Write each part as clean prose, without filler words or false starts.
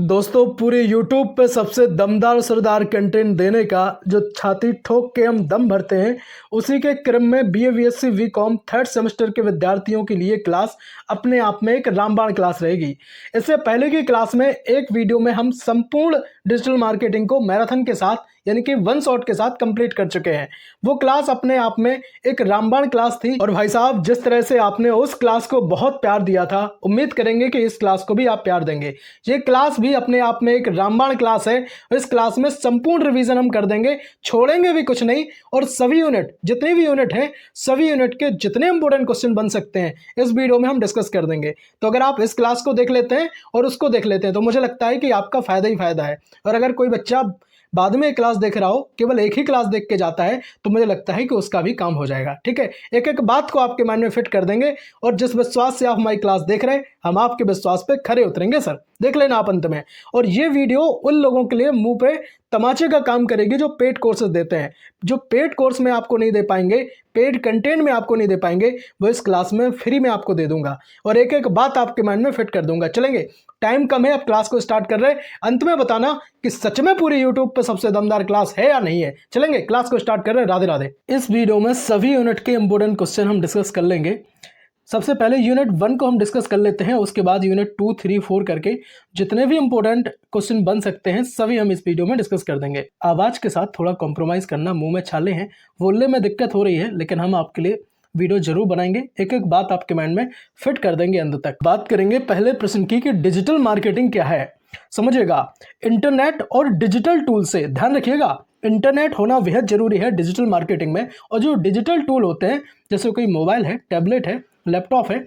दोस्तों पूरे YouTube पे सबसे दमदार सरदार कंटेंट देने का जो छाती ठोक के हम दम भरते हैं, उसी के क्रम में BA BSc BCom third semester के विद्यार्थियों के लिए क्लास अपने आप में एक रामबाण क्लास रहेगी। इससे पहले की क्लास में एक वीडियो में हम संपूर्ण डिजिटल मार्केटिंग को मैराथन के साथ यानी कि वन शॉट के साथ कंप्लीट कर चुके हैं। वो क्लास अपने आप में एक रामबाण क्लास थी और भाई साहब जिस तरह से आपने उस क्लास को बहुत प्यार दिया था, उम्मीद करेंगे कि इस क्लास को भी आप प्यार देंगे। ये क्लास भी अपने आप में एक रामबाण क्लास है। इस क्लास में संपूर्ण रिवीजन हम कर देंगे, छोड़ेंगे भी कुछ नहीं और सभी यूनिट जितने भी यूनिट हैं सभी यूनिट के जितने इंपॉर्टेंट क्वेश्चन बन सकते हैं इस वीडियो में हम डिस्कस कर देंगे। तो अगर आप इस क्लास को देख लेते हैं और उसको देख लेते हैं तो मुझे लगता है कि आपका फायदा ही फायदा है। और अगर कोई बच्चा बाद में एक क्लास देख रहा हो, केवल एक ही क्लास देख के जाता है, तो मुझे लगता है कि उसका भी काम हो जाएगा। ठीक है, एक एक बात को आपके माइंड में फिट कर देंगे और जिस विश्वास से आप हमारी क्लास देख रहे हैं हम आपके विश्वास पे खरे उतरेंगे। सर देख लेना आप अंत में। और ये वीडियो उन लोगों के लिए मुंह पे तमाचे का काम करेगी जो पेड कोर्सेज देते हैं। जो पेड कोर्स में आपको नहीं दे पाएंगे, पेड कंटेंट में आपको नहीं दे पाएंगे, वो इस क्लास में फ्री में आपको दे दूंगा और एक एक बात आपके माइंड में फिट कर दूंगा। चलेंगे, टाइम कम है, अब क्लास को स्टार्ट कर रहे हैं। अंत में बताना कि सच में पूरी यूट्यूब पे सबसे दमदार क्लास है या नहीं है। चलेंगे, क्लास को स्टार्ट कर रहे हैं। राधे राधे। इस वीडियो में सभी यूनिट के इंपोर्टेंट क्वेश्चन हम डिस्कस कर लेंगे। सबसे पहले यूनिट 1 को हम डिस्कस कर लेते हैं, उसके बाद यूनिट 2, 3, 4 करके जितने भी इंपॉर्टेंट क्वेश्चन बन सकते हैं सभी हम इस वीडियो में डिस्कस कर देंगे। आवाज के साथ थोड़ा कॉम्प्रोमाइज करना, मुंह में छाले हैं, बोलने में दिक्कत हो रही है, लेकिन हम आपके लिए वीडियो जरूर बनाएंगे। एक एक बात आपके माइंड में फिट कर देंगे अंत तक। बात करेंगे पहले प्रश्न की कि डिजिटल मार्केटिंग क्या है। समझिएगा, इंटरनेट और डिजिटल टूल से ध्यान रखिएगा, इंटरनेट होना बेहद जरूरी है डिजिटल मार्केटिंग में। और जो डिजिटल टूल होते हैं जैसे कोई मोबाइल है, टैबलेट है, लैपटॉप है,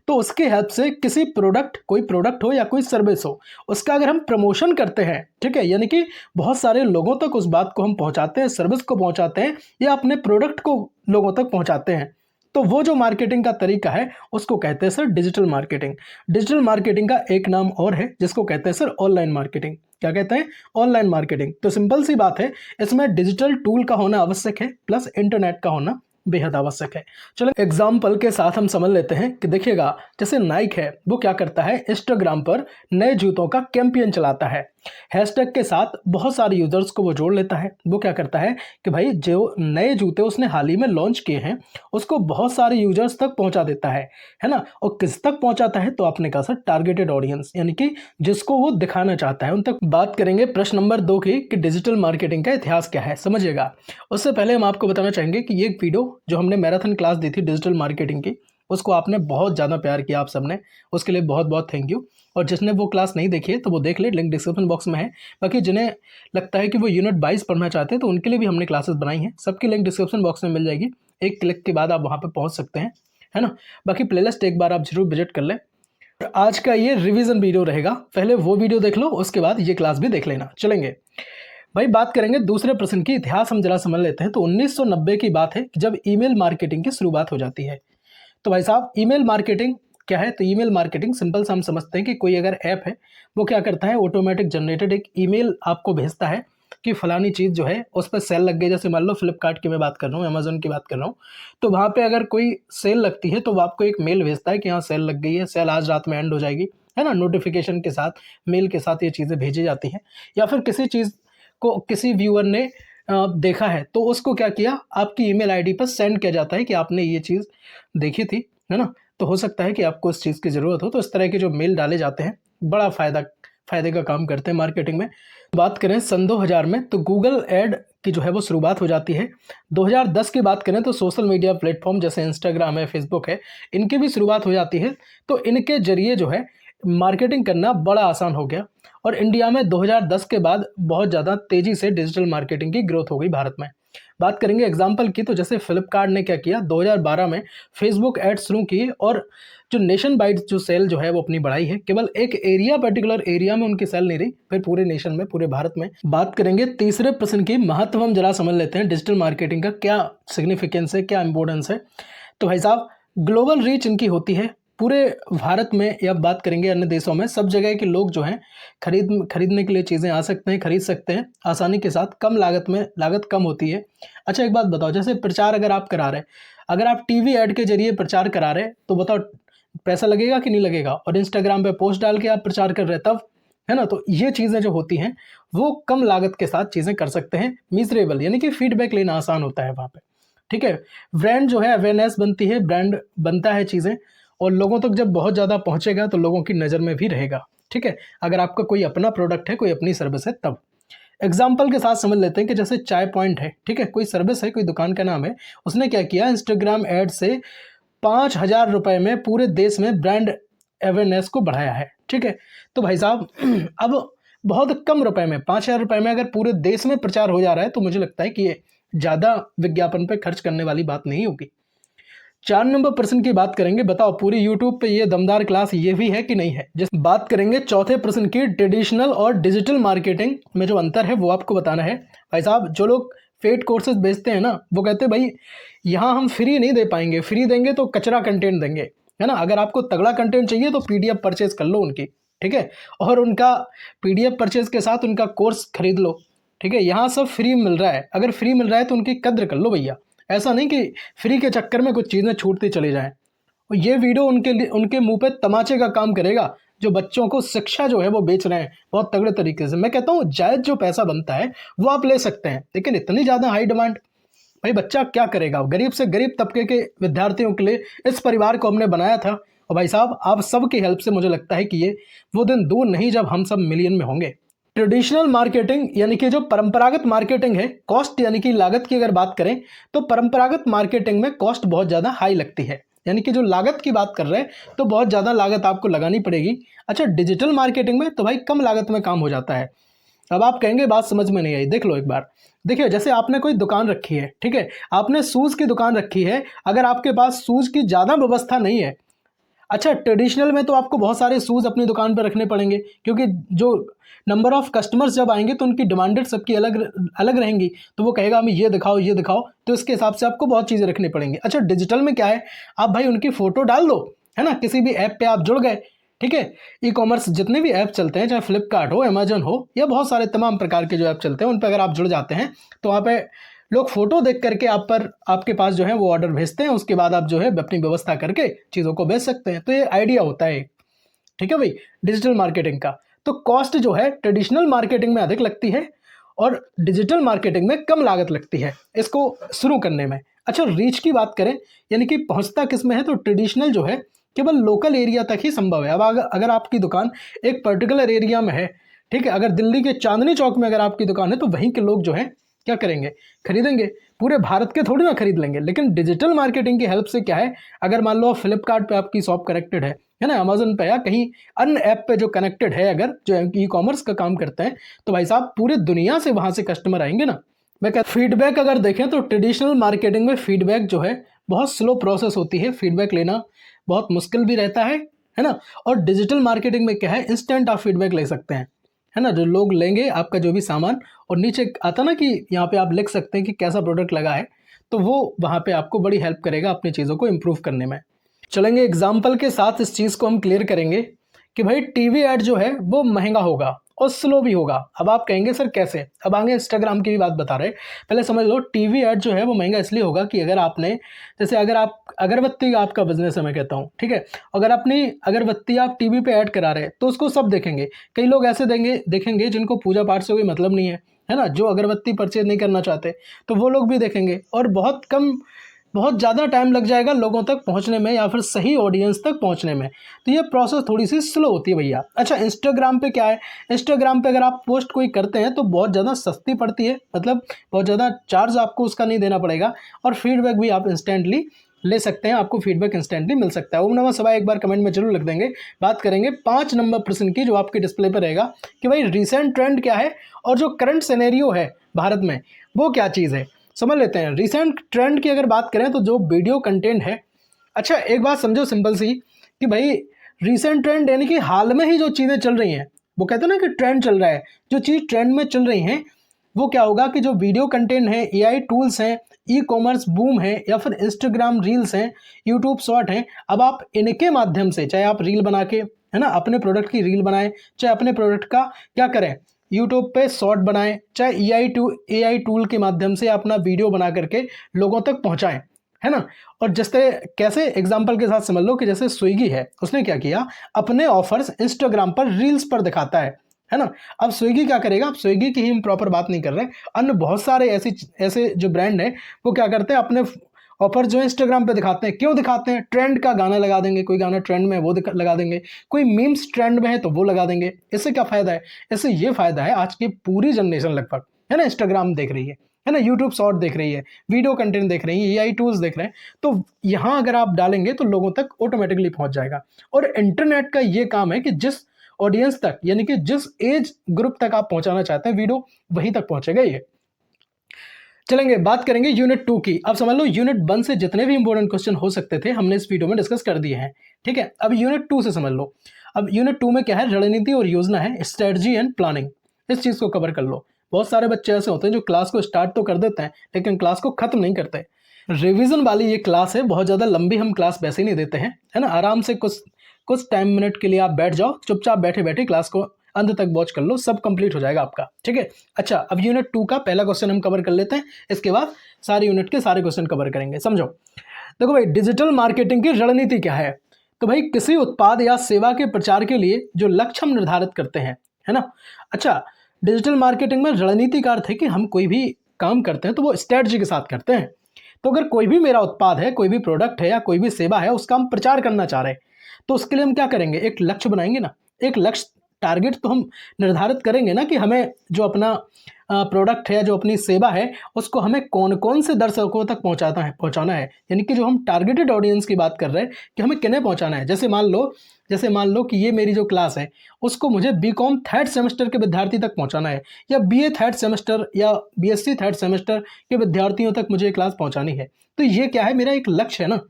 तो उसके हेल्प से किसी प्रोडक्ट, कोई प्रोडक्ट हो या कोई सर्विस हो, उसका अगर हम प्रमोशन करते हैं, ठीक है, यानी कि बहुत सारे लोगों तक उस बात को हम पहुंचाते हैं, सर्विस को पहुंचाते हैं या अपने प्रोडक्ट को लोगों तक पहुंचाते हैं, तो वो जो मार्केटिंग का तरीका है उसको कहते हैं sir digital marketing. Digital marketing का एक नाम और है जिसको कहते हैं सर ऑनलाइन मार्केटिंग। क्या कहते हैं? Online marketing. तो सिंपल सी बात है, इसमें डिजिटल टूल का होना आवश्यक है प्लस इंटरनेट का होना बेहद आवश्यक है। चलो एग्जाम्पल के साथ हम समझ लेते हैं कि देखिएगा, जैसे नाइक है, वो क्या करता है, इंस्टाग्राम पर नए जूतों का कैंपेन चलाता है, हैशटैग के साथ बहुत सारे यूजर्स को वो जोड़ लेता है। वो क्या करता है कि भाई जो नए जूते उसने हाल ही में लॉन्च किए हैं उसको बहुत सारे यूजर्स तक पहुंचा देता है ना। और किस तक पहुंचाता है? तो आपने कहा सर टारगेटेड ऑडियंस, यानी कि जिसको वो दिखाना चाहता है उन तक। बात करेंगे प्रश्न नंबर 2 की कि डिजिटल मार्केटिंग का इतिहास क्या है। समझिएगा, उससे पहले हम आपको बताना चाहेंगे कि ये वीडियो जो हमने मैराथन क्लास दी थी डिजिटल मार्केटिंग की, उसको आपने बहुत ज़्यादा प्यार किया आप सबने, उसके लिए बहुत बहुत थैंक यू। और जिसने वो क्लास नहीं देखी है तो वो देख ले, लिंक डिस्क्रिप्शन बॉक्स में है। बाकी जिन्हें लगता है कि वो यूनिट 22 पढ़ना चाहते हैं तो उनके लिए भी हमने क्लासेस बनाई हैं, सबकी लिंक डिस्क्रिप्शन बॉक्स में मिल जाएगी। एक क्लिक के बाद आप वहाँ पर पहुँच सकते हैं, है ना। बाकी प्लेलिस्ट एक बार आप जरूर विजिट कर लें। आज का ये रिवीजन वीडियो रहेगा, पहले वो वीडियो देख लो, उसके बाद ये क्लास भी देख लेना। चलेंगे भाई, बात करेंगे दूसरे प्रश्न की। इतिहास हम जरा समझ लेते हैं। तो 1990 की बात है जब ईमेल मार्केटिंग की शुरुआत हो जाती है। तो भाई साहब ईमेल मार्केटिंग क्या है? तो ईमेल मार्केटिंग सिंपल सा हम समझते हैं कि कोई अगर ऐप है वो क्या करता है, ऑटोमेटिक जनरेटेड एक ईमेल आपको भेजता है कि फलानी चीज़ जो है उस पर सेल लग गई। जैसे मान लो फ्लिपकार्ट की मैं बात कर रहा हूँ, अमेजोन की बात कर रहा हूँ, तो वहाँ पे अगर कोई सेल लगती है तो वो आपको एक मेल भेजता है कि हाँ सेल लग गई है, सेल आज रात में एंड हो जाएगी, है ना। नोटिफिकेशन के साथ, मेल के साथ ये चीज़ें भेजी जाती हैं। या फिर किसी चीज़ को किसी व्यूअर ने देखा है तो उसको क्या किया, आपकी ईमेल आईडी पर सेंड किया जाता है कि आपने ये चीज़ देखी थी, है ना। तो हो सकता है कि आपको इस चीज़ की ज़रूरत हो, तो इस तरह के जो मेल डाले जाते हैं बड़ा फ़ायदे का काम करते हैं मार्केटिंग में। बात करें सन 2000 में तो गूगल ऐड की जो है वो शुरुआत हो जाती है। 2010 की बात करें तो सोशल मीडिया प्लेटफॉर्म जैसे इंस्टाग्राम है, फेसबुक है, इनकी भी शुरुआत हो जाती है। तो इनके जरिए जो है मार्केटिंग करना बड़ा आसान हो गया और इंडिया में 2010 के बाद बहुत ज़्यादा तेज़ी से डिजिटल मार्केटिंग की ग्रोथ हो गई भारत में। बात करेंगे एग्जाम्पल की, तो जैसे फ्लिपकार्ट ने क्या किया, 2012 में फेसबुक ऐड शुरू किए और जो नेशन वाइड जो सेल जो है वो अपनी बढ़ाई है। केवल एक एरिया, पर्टिकुलर एरिया में उनकी सेल नहीं रही, फिर पूरे नेशन में, पूरे भारत में। बात करेंगे तीसरे प्रश्न की, महत्व हम जरा समझ लेते हैं, डिजिटल मार्केटिंग का क्या सिग्निफिकेंस है, क्या इंपॉर्टेंस है। तो भाई साहब ग्लोबल रीच इनकी होती है, पूरे भारत में या बात करेंगे अन्य देशों में, सब जगह के लोग जो हैं खरीदने के लिए चीज़ें आ सकते हैं, खरीद सकते हैं आसानी के साथ, कम लागत में, लागत कम होती है। अच्छा एक बात बताओ, जैसे प्रचार अगर आप करा रहे, अगर आप टीवी ऐड के जरिए प्रचार करा रहे तो बताओ पैसा लगेगा कि नहीं लगेगा? और इंस्टाग्राम पे पोस्ट डाल के आप प्रचार कर रहे तब, है ना। तो ये चीज़ें जो होती हैं वो कम लागत के साथ चीज़ें कर सकते हैं। मीजरेबल यानी कि फीडबैक लेना आसान होता है वहाँ पे, ठीक है। ब्रांड जो है अवेयरनेस बनती है, ब्रांड बनता है चीज़ें, और लोगों तक जब बहुत ज़्यादा पहुँचेगा तो लोगों की नज़र में भी रहेगा, ठीक है। अगर आपका कोई अपना प्रोडक्ट है, कोई अपनी सर्विस है तब। एग्जाम्पल के साथ समझ लेते हैं कि जैसे चाय पॉइंट है, ठीक है, कोई सर्विस है, कोई दुकान का नाम है, उसने क्या किया, इंस्टाग्राम एड से 5,000 रुपये में पूरे देश में ब्रांड अवेयरनेस को बढ़ाया है, ठीक है। तो भाई साहब अब बहुत कम रुपए में, 5,000 रुपये में अगर पूरे देश में प्रचार हो जा रहा है तो मुझे लगता है कि ये ज़्यादा विज्ञापन पे खर्च करने वाली बात नहीं होगी। 4 नंबर प्रश्न की बात करेंगे, बताओ पूरी यूट्यूब पे ये दमदार क्लास ये भी है कि नहीं है। जिस बात करेंगे चौथे प्रश्न की, ट्रेडिशनल और डिजिटल मार्केटिंग में जो अंतर है वो आपको बताना है। भाई साहब जो लोग पेड कोर्सेज बेचते हैं ना, वो कहते हैं भाई यहाँ हम फ्री नहीं दे पाएंगे, फ्री देंगे तो कचरा कंटेंट देंगे, है ना। अगर आपको तगड़ा कंटेंट चाहिए तो पीडीएफ परचेज कर लो उनकी, ठीक है, और उनका पीडीएफ परचेज के साथ उनका कोर्स खरीद लो, ठीक है। यहाँ सब फ्री मिल रहा है, अगर फ्री मिल रहा है तो उनकी कद्र कर लो भैया। ऐसा नहीं कि फ्री के चक्कर में कुछ चीज़ें छूटती चली जाएं। और ये वीडियो उनके लिए, उनके मुंह पे तमाचे का काम करेगा जो बच्चों को शिक्षा जो है वो बेच रहे हैं बहुत तगड़े तरीके से। मैं कहता हूँ जायज़ जो पैसा बनता है वो आप ले सकते हैं, लेकिन इतनी ज़्यादा हाई डिमांड, भाई बच्चा क्या करेगा। गरीब से गरीब तबके के विद्यार्थियों के लिए इस परिवार को हमने बनाया था, और भाई साहब आप सबकी हेल्प से मुझे लगता है कि ये वो दिन दूर नहीं जब हम सब मिलियन में होंगे। ट्रेडिशनल मार्केटिंग यानी कि जो परंपरागत मार्केटिंग है, कॉस्ट यानी कि लागत की अगर बात करें तो परंपरागत मार्केटिंग में कॉस्ट बहुत ज़्यादा हाई लगती है, यानी कि जो लागत की बात कर रहे हैं तो बहुत ज़्यादा लागत आपको लगानी पड़ेगी। अच्छा, डिजिटल मार्केटिंग में तो भाई कम लागत में काम हो जाता है। अब आप कहेंगे बात समझ में नहीं आई, देख लो एक बार। देखिए जैसे आपने कोई दुकान रखी है, ठीक है, आपने शूज़ की दुकान रखी है, अगर आपके पास शूज़ की ज़्यादा व्यवस्था नहीं है, अच्छा ट्रेडिशनल में तो आपको बहुत सारे शूज़ अपनी दुकान पर रखने पड़ेंगे, क्योंकि जो नंबर ऑफ कस्टमर्स जब आएंगे तो उनकी डिमांडेड सबकी अलग अलग रहेंगी, तो वो कहेगा हमें ये दिखाओ ये दिखाओ, तो इसके हिसाब से आपको बहुत चीज़ें रखनी पड़ेंगी। अच्छा डिजिटल में क्या है, आप भाई उनकी फ़ोटो डाल दो, है ना, किसी भी ऐप पे आप जुड़ गए, ठीक है। ई कॉमर्स जितने भी ऐप चलते हैं, चाहे फ्लिपकार्ट हो, अमेजन हो, या बहुत सारे तमाम प्रकार के जो ऐप चलते हैं, उन पर अगर आप जुड़ जाते हैं तो वहाँ पे लोग फोटो देख करके आप पर, आपके पास जो है वो ऑर्डर भेजते हैं, उसके बाद आप जो है अपनी व्यवस्था करके चीज़ों को बेच सकते हैं। तो ये आइडिया होता है, ठीक है भाई, डिजिटल मार्केटिंग का। तो कॉस्ट जो है ट्रेडिशनल मार्केटिंग में अधिक लगती है और डिजिटल मार्केटिंग में कम लागत लगती है इसको शुरू करने में। अच्छा रीच की बात करें, यानी कि पहुंचता किस में है, तो ट्रेडिशनल जो है केवल लोकल एरिया तक ही संभव है। अब अगर आपकी दुकान एक पर्टिकुलर एरिया में है, ठीक है, अगर दिल्ली के चांदनी चौक में अगर आपकी दुकान है तो वहीं के लोग जो है क्या करेंगे, खरीदेंगे, पूरे भारत के थोड़ी ना खरीद लेंगे। लेकिन डिजिटल मार्केटिंग की हेल्प से क्या है, अगर मान लो फ्लिपकार्ट पे आपकी शॉप कनेक्टेड है ना, अमेजन पे या कहीं अन्य ऐप पे जो कनेक्टेड है, अगर जो ई कॉमर्स का काम करते हैं, तो भाई साहब पूरे दुनिया से वहाँ से कस्टमर आएंगे ना। मैं कहता फीडबैक अगर देखें तो ट्रेडिशनल मार्केटिंग में फीडबैक जो है बहुत स्लो प्रोसेस होती है, फीडबैक लेना बहुत मुश्किल भी रहता है ना। और डिजिटल मार्केटिंग में क्या है, इंस्टेंट आप फीडबैक ले सकते हैं, है ना। जो लोग लेंगे आपका जो भी सामान, और नीचे आता ना कि यहाँ पे आप लिख सकते हैं कि कैसा प्रोडक्ट लगा है, तो वो वहाँ पे आपको बड़ी हेल्प करेगा अपनी चीज़ों को इम्प्रूव करने में। चलेंगे एग्जाम्पल के साथ इस चीज़ को हम क्लियर करेंगे कि भाई टीवी ऐड जो है वो महंगा होगा और स्लो भी होगा। अब आप कहेंगे सर कैसे, अब आगे इंस्टाग्राम की भी बात बता रहे, पहले समझ लो टीवी ऐड जो है वो महंगा इसलिए होगा कि अगर आपने, जैसे अगर आप अगरबत्ती का आपका बिजनेस है मैं कहता हूँ, ठीक है, अगर अपनी अगरबत्ती आप टीवी पे ऐड करा रहे हैं तो उसको सब देखेंगे। कई लोग ऐसे देखेंगे जिनको पूजा पाठ से कोई मतलब नहीं है ना, जो अगरबत्ती परचेज नहीं करना चाहते, तो वो लोग भी देखेंगे, और बहुत ज़्यादा टाइम लग जाएगा लोगों तक पहुंचने में या फिर सही ऑडियंस तक पहुंचने में। तो ये प्रोसेस थोड़ी सी स्लो होती है भैया। अच्छा इंस्टाग्राम पे क्या है, इंस्टाग्राम पे अगर आप पोस्ट कोई करते हैं तो बहुत ज़्यादा सस्ती पड़ती है, मतलब बहुत ज़्यादा चार्ज आपको उसका नहीं देना पड़ेगा, और फीडबैक भी आप इंस्टेंटली ले सकते हैं, आपको फीडबैक इंस्टेंटली मिल सकता है। ओम नमः शिवाय एक बार कमेंट में जरूर लिख देंगे। बात करेंगे 5 नंबर प्रश्न की जो आपके डिस्प्ले पर रहेगा कि भाई रिसेंट ट्रेंड क्या है और जो करंट सिनेरियो है भारत में वो क्या चीज़ है, समझ लेते हैं। रिसेंट ट्रेंड की अगर बात करें तो जो वीडियो कंटेंट है, अच्छा एक बात समझो सिंपल सी कि भाई रिसेंट ट्रेंड यानी कि हाल में ही जो चीज़ें चल रही हैं, वो कहते हैं ना कि ट्रेंड चल रहा है, जो चीज़ ट्रेंड में चल रही हैं वो क्या होगा कि जो वीडियो कंटेंट है, एआई टूल्स हैं, ई कॉमर्स बूम है, या फिर इंस्टाग्राम रील्स हैं, यूट्यूब शॉर्ट हैं, अब आप इनके माध्यम से चाहे आप रील बना के, है ना, अपने प्रोडक्ट की रील बनाएं, चाहे अपने प्रोडक्ट का क्या करें यूट्यूब पे शॉर्ट बनाएं, चाहे एआई टूल के माध्यम से अपना वीडियो बना करके लोगों तक पहुंचाएं, है ना। और जैसे कैसे एग्जांपल के साथ समझ लो कि जैसे स्विगी है, उसने क्या किया, अपने ऑफर्स इंस्टाग्राम पर रील्स पर दिखाता है, है ना। अब स्विगी क्या करेगा, अब स्विगी की ही हम प्रॉपर बात नहीं कर रहे हैं, अन्य बहुत सारे ऐसे जो ब्रांड है वो क्या करते हैं, अपने ऑफर जो है इंस्टाग्राम पे दिखाते हैं। क्यों दिखाते हैं, ट्रेंड का गाना लगा देंगे, कोई गाना ट्रेंड में है वो लगा देंगे, कोई मीम्स ट्रेंड में है तो वो लगा देंगे। इससे क्या फायदा है, इससे ये फायदा है आज की पूरी जनरेशन लगभग है ना इंस्टाग्राम देख रही है ना, यूट्यूब शॉर्ट देख रही है, वीडियो कंटेंट देख रही है, एआई टूल्स देख रहे हैं, तो यहाँ अगर आप डालेंगे तो लोगों तक ऑटोमेटिकली पहुंच जाएगा। और इंटरनेट का ये काम है कि जिस ऑडियंस तक, यानी कि जिस एज ग्रुप तक आप पहुंचाना चाहते हैं वीडियो, वहीं तक पहुंचेगा ये। चलेंगे बात करेंगे यूनिट 2 की। अब समझ लो यूनिट 1 से जितने भी इंपॉर्टेंट क्वेश्चन हो सकते थे हमने इस वीडियो में डिस्कस कर दिए हैं, ठीक है। अब यूनिट 2 से समझ लो। अब यूनिट 2 में क्या है, रणनीति और योजना है, स्ट्रेटजी एंड प्लानिंग। इस चीज को कवर कर लो। बहुत सारे बच्चे ऐसे होते हैं जो क्लास को स्टार्ट तो कर देते हैं लेकिन क्लास को खत्म नहीं करते। रिवीजन वाली ये क्लास है, बहुत ज्यादा लंबी हम क्लास वैसे ही नहीं देते हैं, है ना। आराम से कुछ टाइम मिनट के लिए आप बैठ जाओ, चुपचाप बैठे बैठे क्लास को अंत तक वॉच कर लो, सब कंप्लीट हो जाएगा आपका, ठीक है। अच्छा, अब यूनिट 2 का पहला क्वेश्चन हम कवर कर लेते हैं, इसके बाद सारे यूनिट के सारे क्वेश्चन कवर करेंगे। समझो, देखो भाई, डिजिटल मार्केटिंग की रणनीति क्या है। तो भाई किसी उत्पाद या सेवा के प्रचार के लिए जो लक्ष्य हम निर्धारित करते हैं, है ना। अच्छा, डिजिटल मार्केटिंग में रणनीति का अर्थ है कि हम कोई भी काम करते हैं तो वो स्ट्रेटजी के साथ करते हैं। तो अगर कोई भी मेरा उत्पाद है, कोई भी प्रोडक्ट है या कोई भी सेवा है, उसका हम प्रचार करना चाह रहे हैं, तो उसके लिए हम क्या करेंगे, एक लक्ष्य बनाएंगे ना। एक लक्ष्य, टारगेट तो हम निर्धारित करेंगे ना कि हमें जो अपना प्रोडक्ट है, जो अपनी सेवा है, उसको हमें कौन कौन से दर्शकों तक पहुंचाना है। यानी कि जो हम टारगेटेड ऑडियंस की बात कर रहे हैं कि हमें किन्हें पहुंचाना है। जैसे मान लो कि ये मेरी जो क्लास है उसको मुझे बीकॉम थर्ड सेमेस्टर के विद्यार्थी तक पहुंचाना है, या बीए थर्ड सेमेस्टर या बीएससी थर्ड सेमेस्टर के विद्यार्थियों तक मुझे क्लास पहुंचानी है। तो ये क्या है, मेरा एक लक्ष्य है ना।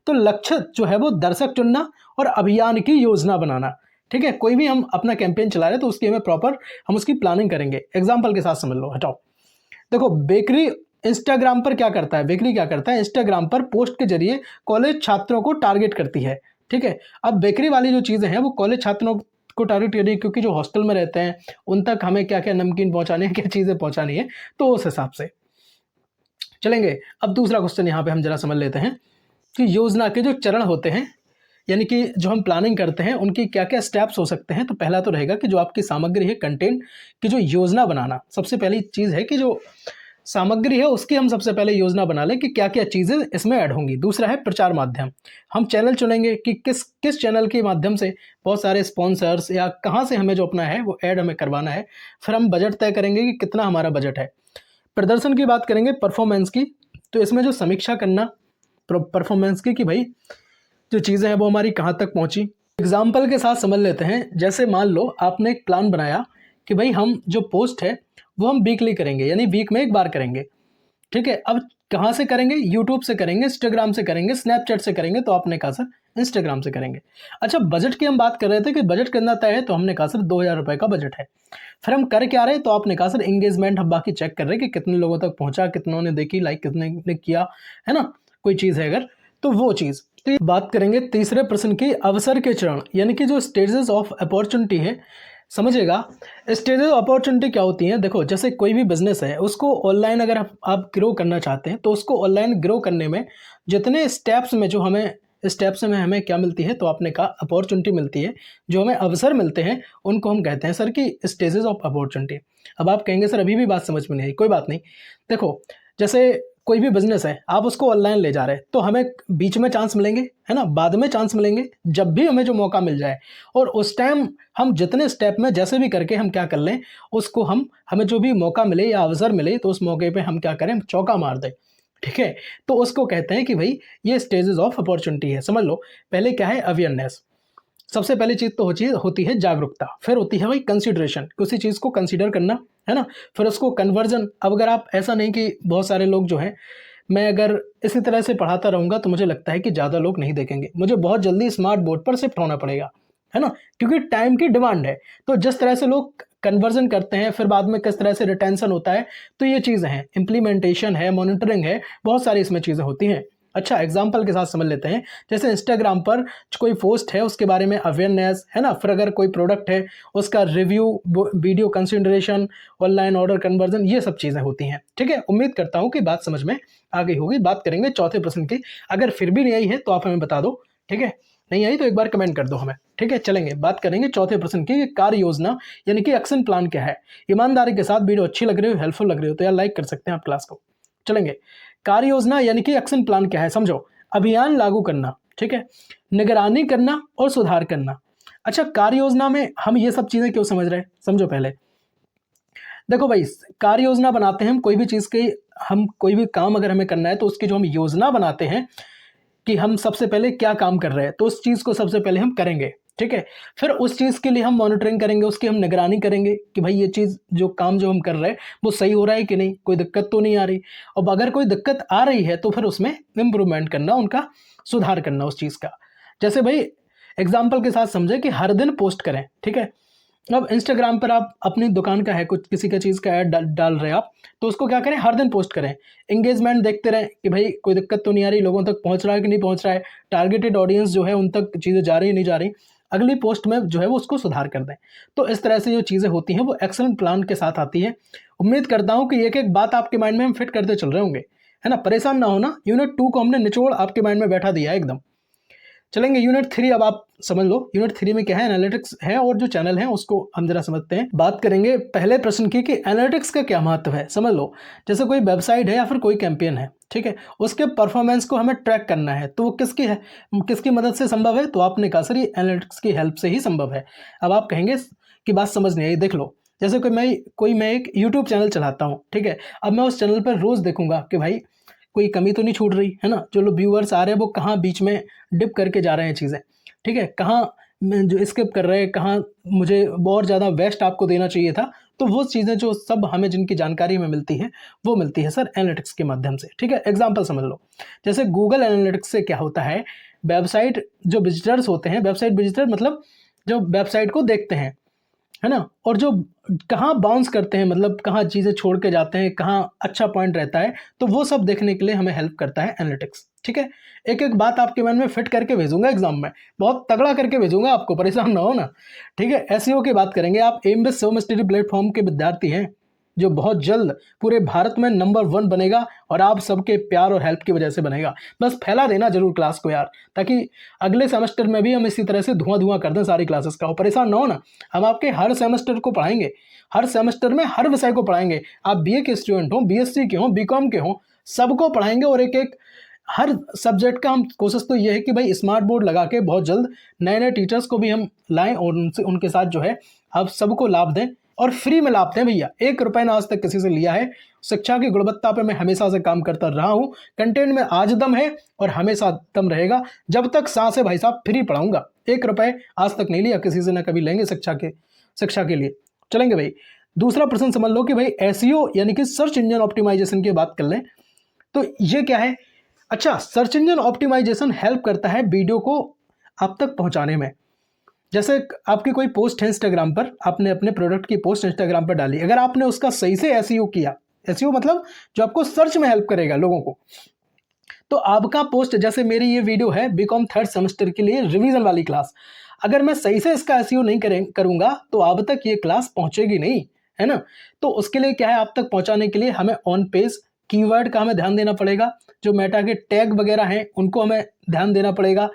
तो लक्ष्य जो है वो दर्शक चुनना और अभियान की योजना बनाना, ठीक है। कोई भी हम अपना कैंपेन चला रहे हैं तो उसकी हमें प्रॉपर हम उसकी प्लानिंग करेंगे। एग्जांपल के साथ समझ लो, हटाओ। देखो, बेकरी इंस्टाग्राम पर क्या करता है, बेकरी क्या करता है, इंस्टाग्राम पर पोस्ट के जरिए कॉलेज छात्रों को टारगेट करती है, ठीक है। अब बेकरी वाली जो चीज़ें हैं वो कॉलेज छात्रों को टारगेट कर रही है, क्योंकि जो हॉस्टल में रहते हैं उन तक हमें क्या क्या नमकीन पहुंचानी है, क्या चीज़ें पहुंचानी है, तो उस हिसाब से चलेंगे। अब दूसरा क्वेश्चन यहाँ पे हम जरा समझ लेते हैं कि योजना के जो चरण होते हैं, यानी कि जो हम प्लानिंग करते हैं उनकी क्या क्या स्टेप्स हो सकते हैं। तो पहला तो रहेगा कि जो आपकी सामग्री है, कंटेंट की जो योजना बनाना। सबसे पहली चीज़ है कि जो सामग्री है उसकी हम सबसे पहले योजना बना लें कि क्या क्या चीज़ें इसमें ऐड होंगी। दूसरा है प्रचार माध्यम। हम चैनल चुनेंगे कि किस चैनल के माध्यम से बहुत सारे स्पॉन्सर्स या कहाँ से हमें जो अपना है वो ऐड हमें करवाना है। फिर हम बजट तय करेंगे कि कितना हमारा बजट है। प्रदर्शन की बात करेंगे, परफॉर्मेंस की। तो इसमें जो समीक्षा करना परफॉर्मेंस की कि भाई जो चीज़ें हैं वो हमारी कहाँ तक पहुँची। एग्जाम्पल के साथ समझ लेते हैं। जैसे मान लो आपने एक प्लान बनाया कि भाई हम जो पोस्ट है वो हम वीकली करेंगे, यानी वीक में एक बार करेंगे, ठीक है। अब कहाँ से करेंगे, यूट्यूब से करेंगे, इंस्टाग्राम से करेंगे, स्नैपचैट से करेंगे। तो आपने कहा सर इंस्टाग्राम से करेंगे। अच्छा, बजट की हम बात कर रहे थे कि बजट कितना तय है, तो हमने कहा सर 2000 रुपये का बजट है। फिर हम कर क्या रहे, तो आपने कहा सर एंगेजमेंट हम बाकी चेक कर रहे हैं कि कितने लोगों तक पहुंचा, कितनों ने देखी, लाइक कितने ने किया, है ना, कोई चीज़ है अगर, तो वो चीज़। तो बात करेंगे तीसरे प्रश्न की, अवसर के चरण, यानी कि जो स्टेजेस ऑफ अपॉर्चुनिटी है। समझिएगा, स्टेजेस ऑफ अपॉर्चुनिटी क्या होती हैं। देखो, जैसे कोई भी बिजनेस है उसको ऑनलाइन अगर आप ग्रो करना चाहते हैं तो उसको ऑनलाइन ग्रो करने में जितने स्टेप्स में हमें क्या मिलती है, तो आपने कहा अपॉर्चुनिटी मिलती है, जो हमें अवसर मिलते हैं उनको हम कहते हैं सर कि स्टेजेस ऑफ अपॉर्चुनिटी। अब आप कहेंगे सर अभी भी बात समझ में नहीं आई, कोई बात नहीं। देखो, जैसे कोई भी बिजनेस है, आप उसको ऑनलाइन ले जा रहे हैं तो हमें बीच में चांस मिलेंगे, है ना, बाद में चांस मिलेंगे, जब भी हमें जो मौका मिल जाए। और उस टाइम हम जितने स्टेप में जैसे भी करके हम क्या कर लें, उसको हमें जो भी मौका मिले या अवसर मिले तो उस मौके पे हम क्या करें, चौका मार दें, ठीक है। तो उसको कहते हैं कि भाई ये स्टेजेस ऑफ अपॉर्चुनिटी है। समझ लो, पहले क्या है, अवेयरनेस। सबसे पहली चीज़ तो होती है जागरूकता। फिर होती है भाई कंसिडरेशन, किसी चीज़ को कंसीडर करना, है ना। फिर उसको कन्वर्जन। अब अगर आप, ऐसा नहीं कि बहुत सारे लोग जो हैं, मैं अगर इसी तरह से पढ़ाता रहूँगा तो मुझे लगता है कि ज़्यादा लोग नहीं देखेंगे, मुझे बहुत जल्दी स्मार्ट बोर्ड पर शिफ्ट होना पड़ेगा, है ना, क्योंकि टाइम की डिमांड है। तो जिस तरह से लोग कन्वर्जन करते हैं, फिर बाद में किस तरह से रिटेंशन होता है, तो ये चीज़ें हैं, इम्प्लीमेंटेशन है, मॉनिटरिंग है, बहुत सारी इसमें चीज़ें होती हैं। अच्छा, एग्जाम्पल के साथ समझ लेते हैं। जैसे इंस्टाग्राम पर कोई पोस्ट है उसके बारे में अवेयरनेस, है ना। फिर अगर कोई प्रोडक्ट है उसका review, video consideration, online order conversion, ये सब चीज़ें होती हैं, ठीक है। उम्मीद करता हूँ कि बात समझ में आ गई होगी। बात करेंगे चौथे प्रश्न की। अगर फिर भी नहीं आई है तो आप हमें बता दो, ठीक है। नहीं आई तो एक बार कमेंट कर दो हमें, ठीक है। चलेंगे बात करेंगे चौथे प्रश्न की, कार्य योजना यानी कि एक्शन प्लान क्या है। ईमानदारी के साथ वीडियो अच्छी लग रही हो, हेल्पफुल लग रही हो तो यार लाइक कर सकते हैं आप क्लास को। चलेंगे, कार्य योजना यानी कि एक्शन प्लान क्या है समझो। अभियान लागू करना, ठीक है, निगरानी करना और सुधार करना। अच्छा, कार्य योजना में हम ये सब चीजें क्यों समझ रहे हैं, समझो पहले। देखो भाई, कार्य योजना बनाते हैं हम कोई भी चीज की, हम कोई भी काम अगर हमें करना है तो उसकी जो हम योजना बनाते हैं कि हम सबसे पहले क्या काम कर रहे हैं, तो उस चीज को सबसे पहले हम करेंगे, ठीक है। फिर उस चीज के लिए हम मॉनिटरिंग करेंगे, उसकी हम निगरानी करेंगे कि भाई ये चीज जो काम जो हम कर रहे हैं वो सही हो रहा है कि नहीं, कोई दिक्कत तो नहीं आ रही। और अगर कोई दिक्कत आ रही है तो फिर उसमें इंप्रूवमेंट करना, उनका सुधार करना उस चीज का। जैसे भाई एग्जाम्पल के साथ समझे कि हर दिन पोस्ट करें, ठीक है। अब इंस्टाग्राम पर आप अपनी दुकान का है, कुछ किसी का चीज़ का ऐड डाल रहे हैं आप, तो उसको क्या करें, हर दिन पोस्ट करें। एंगेजमेंट देखते रहें कि भाई कोई दिक्कत तो नहीं आ रही, लोगों तक पहुंच रहा है कि नहीं पहुंच रहा है, टारगेटेड ऑडियंस जो है उन तक चीज़ें जा रही नहीं जा रही, अगली पोस्ट में जो है वो उसको सुधार कर दें। तो इस तरह से जो चीज़ें होती हैं वो एक्शन प्लान के साथ आती है। उम्मीद करता हूँ कि एक एक बात आपके माइंड में हम फिट करते चल रहे होंगे, है ना। परेशान ना होना, यूनिट 2 को हमने निचोड़ आपके माइंड में बैठा दिया है एकदम। चलेंगे यूनिट 3, अब आप समझ लो यूनिट 3 में क्या है, एनालिटिक्स है और जो चैनल है उसको हम जरा समझते हैं। बात करेंगे पहले प्रश्न की कि एनालिटिक्स का क्या महत्व है। समझ लो, जैसे कोई वेबसाइट है या फिर कोई कैंपेन है, ठीक है, उसके परफॉर्मेंस को हमें ट्रैक करना है तो वो किसकी मदद से संभव है, तो आपने कहा सर ये एनालिटिक्स की हेल्प से ही संभव है। अब आप कहेंगे कि बात समझ नहीं आई, देख लो, जैसे मैं एक यूट्यूब चैनल चलाता हूँ, ठीक है। अब मैं उस चैनल पर रोज देखूंगा कि भाई कोई कमी तो नहीं छूट रही है ना, जो लोग व्यूअर्स आ रहे हैं वो कहाँ बीच में डिप करके जा रहे हैं चीज़ें, ठीक है, कहाँ जो स्किप कर रहे हैं, कहाँ मुझे और ज़्यादा बेस्ट आपको देना चाहिए था। तो वो चीज़ें जो सब हमें जिनकी जानकारी में मिलती है वो मिलती है सर एनालिटिक्स के माध्यम से, ठीक है। एग्जाम्पल समझ लो, जैसे गूगल एनालिटिक्स से क्या होता है, वेबसाइट जो विजिटर्स होते हैं, वेबसाइट विजिटर मतलब जो वेबसाइट को देखते हैं, है ना, और जो कहाँ बाउंस करते हैं, मतलब कहाँ चीज़ें छोड़ के जाते हैं, कहाँ अच्छा पॉइंट रहता है, तो वो सब देखने के लिए हमें हेल्प करता है एनालिटिक्स, ठीक है। एक एक बात आपके मन में फिट करके भेजूंगा एग्जाम में, बहुत तगड़ा करके भेजूंगा आपको, परेशान ना हो ना, ठीक है। एसईओ की बात करेंगे, आप एमबीए सोमस्टडी प्लेटफॉर्म के विद्यार्थी हैं जो बहुत जल्द पूरे भारत में नंबर 1 बनेगा और आप सबके प्यार और हेल्प की वजह से बनेगा। बस फैला देना जरूर क्लास को यार, ताकि अगले सेमेस्टर में भी हम इसी तरह से धुआं धुआं कर दें सारी क्लासेस का। और परेशान ना हो ना, हम आपके हर सेमेस्टर को पढ़ाएंगे, हर सेमेस्टर में हर विषय को पढ़ाएंगे। आप बीए के स्टूडेंट हो, बीएससी के हो, बीकॉम के हो, सबको पढ़ाएंगे। और एक एक हर सब्जेक्ट का हम कोशिश तो ये है कि भाई स्मार्ट बोर्ड लगा के बहुत जल्द नए नए टीचर्स को भी हम लाएं और उनके साथ जो है आप सबको लाभ दें, और फ्री में लाभ दें भैया। 1 रुपए ना आज तक किसी से लिया है। शिक्षा की गुणवत्ता पे मैं हमेशा से काम करता रहा हूँ, कंटेंट में आज दम है और हमेशा दम रहेगा, जब तक सांस है भाई साहब फ्री पढ़ाऊंगा। 1 रुपए आज तक नहीं लिया किसी से, ना कभी लेंगे शिक्षा के लिए। चलेंगे भाई, दूसरा प्रश्न समझ लो कि भाई एसईओ यानी कि सर्च इंजन ऑप्टिमाइजेशन की बात कर लें तो ये क्या है। अच्छा, सर्च इंजन ऑप्टिमाइजेशन हेल्प करता है वीडियो को आप तक पहुंचाने में। जैसे आपकी कोई पोस्ट है इंस्टाग्राम पर, आपने अपने प्रोडक्ट की पोस्ट इंस्टाग्राम पर डाली, अगर आपने उसका सही से एसईओ किया, एसईओ मतलब जो आपको सर्च में हेल्प करेगा लोगों को, तो आपका पोस्ट, जैसे मेरी ये वीडियो है बीकॉम 3rd सेमेस्टर के लिए रिवीजन वाली क्लास, अगर मैं सही से इसका एसईओ नहीं करूंगा तो आप तक ये क्लास पहुंचेगी नहीं, है ना। तो उसके लिए क्या है, आप तक पहुंचाने के लिए हमें ऑन पेज कीवर्ड का हमें ध्यान देना पड़ेगा, जो मेटा के टैग वगैरह हैं उनको हमें ध्यान देना पड़ेगा,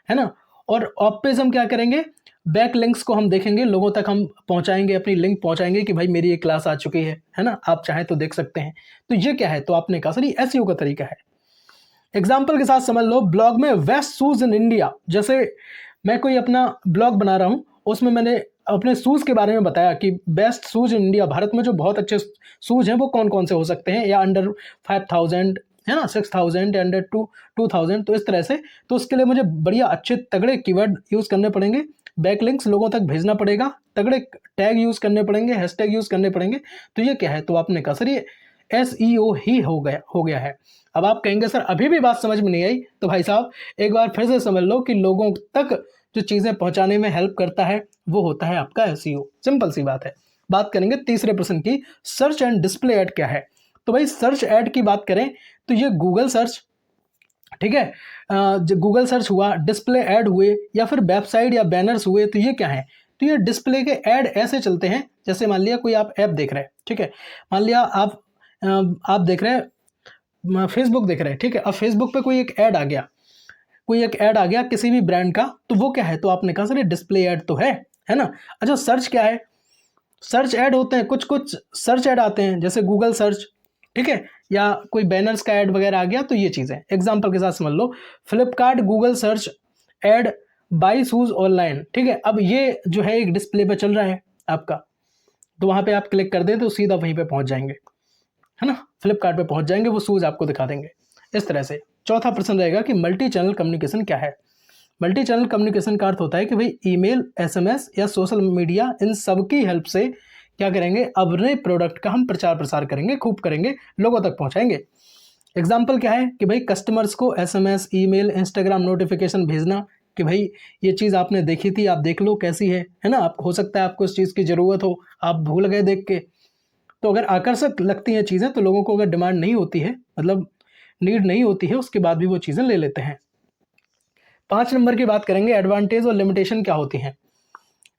है ना। और ऑफ पेज हम क्या करेंगे, बैक लिंक्स को हम देखेंगे, लोगों तक हम पहुंचाएंगे, अपनी लिंक पहुंचाएंगे कि भाई मेरी ये क्लास आ चुकी है ना, आप चाहें तो देख सकते हैं। तो ये क्या है, तो आपने कहा सर ये एसईओ का तरीका है। एग्जाम्पल के साथ समझ लो, ब्लॉग में बेस्ट शूज इन इंडिया, जैसे मैं कोई अपना ब्लॉग बना रहा हूँ, उसमें मैंने अपने शूज़ के बारे में बताया कि best shoes in India, Bharat में जो बहुत अच्छे शूज़ हैं वो कौन कौन से हो सकते हैं, या अंडर 5000 है ना, 6000, अंडर 2000, तो इस तरह से। तो उसके लिए मुझे बढ़िया अच्छे तगड़े कीवर्ड यूज़ करने पड़ेंगे, बैकलिंक्स लोगों तक भेजना पड़ेगा, तगड़े टैग यूज़ करने पड़ेंगे, हैशटैग यूज़ करने पड़ेंगे। तो ये क्या है, तो आपने कहा सर ये एसईओ ही हो गया है। अब आप कहेंगे सर अभी भी बात समझ में नहीं आई, तो भाई साहब एक बार फिर से समझ लो कि लोगों तक जो चीज़ें पहुंचाने में हेल्प करता है वो होता है आपका एसईओ। सिंपल सी बात है। बात करेंगे तीसरे प्रश्न की, सर्च एंड डिस्प्ले ऐड क्या है। तो भाई सर्च ऐड की बात करें तो ये गूगल सर्च, ठीक है, जो गूगल सर्च हुआ, डिस्प्ले ऐड हुए, या फिर वेबसाइट या बैनर्स हुए, तो ये क्या है, तो ये डिस्प्ले के ऐड ऐसे चलते हैं, जैसे मान लिया कोई आप ऐप देख रहे हैं, ठीक है, मान लिया आप देख रहे हैं फेसबुक देख रहे हैं, ठीक है। अब फेसबुक पे कोई एक ऐड आ गया, कोई एक ऐड आ गया किसी भी ब्रांड का, तो वो क्या है, तो आपने कहा सर ये डिस्प्ले ऐड तो है ना। अच्छा सर्च क्या है, सर्च ऐड होते हैं, कुछ कुछ सर्च ऐड आते हैं जैसे गूगल सर्च, ठीक है, या कोई बैनर्स का ऐड वगैरह आ गया, तो ये चीज़ें एग्जांपल के साथ समझ लो। Flipkart Google search ad buy shoes online, ठीक है। अब ये जो है एक डिस्प्ले पे चल रहा है आपका, तो वहाँ पे आप क्लिक कर दें तो सीधा वहीं पे पहुँच जाएंगे, है ना, फ्लिपकार्ट पे पहुँच जाएंगे, वो शूज़ आपको दिखा देंगे इस तरह से। चौथा प्रश्न रहेगा कि मल्टी चैनल कम्युनिकेशन क्या है। मल्टी चैनल कम्युनिकेशन का अर्थ होता है कि भाई ईमेल, एसएमएस या सोशल मीडिया, इन सब की हेल्प से क्या करेंगे, अपने प्रोडक्ट का हम प्रचार प्रसार करेंगे, खूब करेंगे, लोगों तक पहुंचाएंगे। एग्जाम्पल क्या है कि भाई कस्टमर्स को एसएमएस, ईमेल, इंस्टाग्राम नोटिफिकेशन भेजना कि भाई ये चीज़ आपने देखी थी, आप देख लो कैसी है ना। आप हो सकता है आपको इस चीज़ की ज़रूरत हो, आप भूल गए देख के, तो अगर आकर्षक लगती हैं चीज़ें तो लोगों को अगर डिमांड नहीं होती है, मतलब नीड नहीं होती है, उसके बाद भी वो चीज़ें ले लेते हैं। 5 नंबर की बात करेंगे, एडवांटेज और लिमिटेशन क्या होती हैं।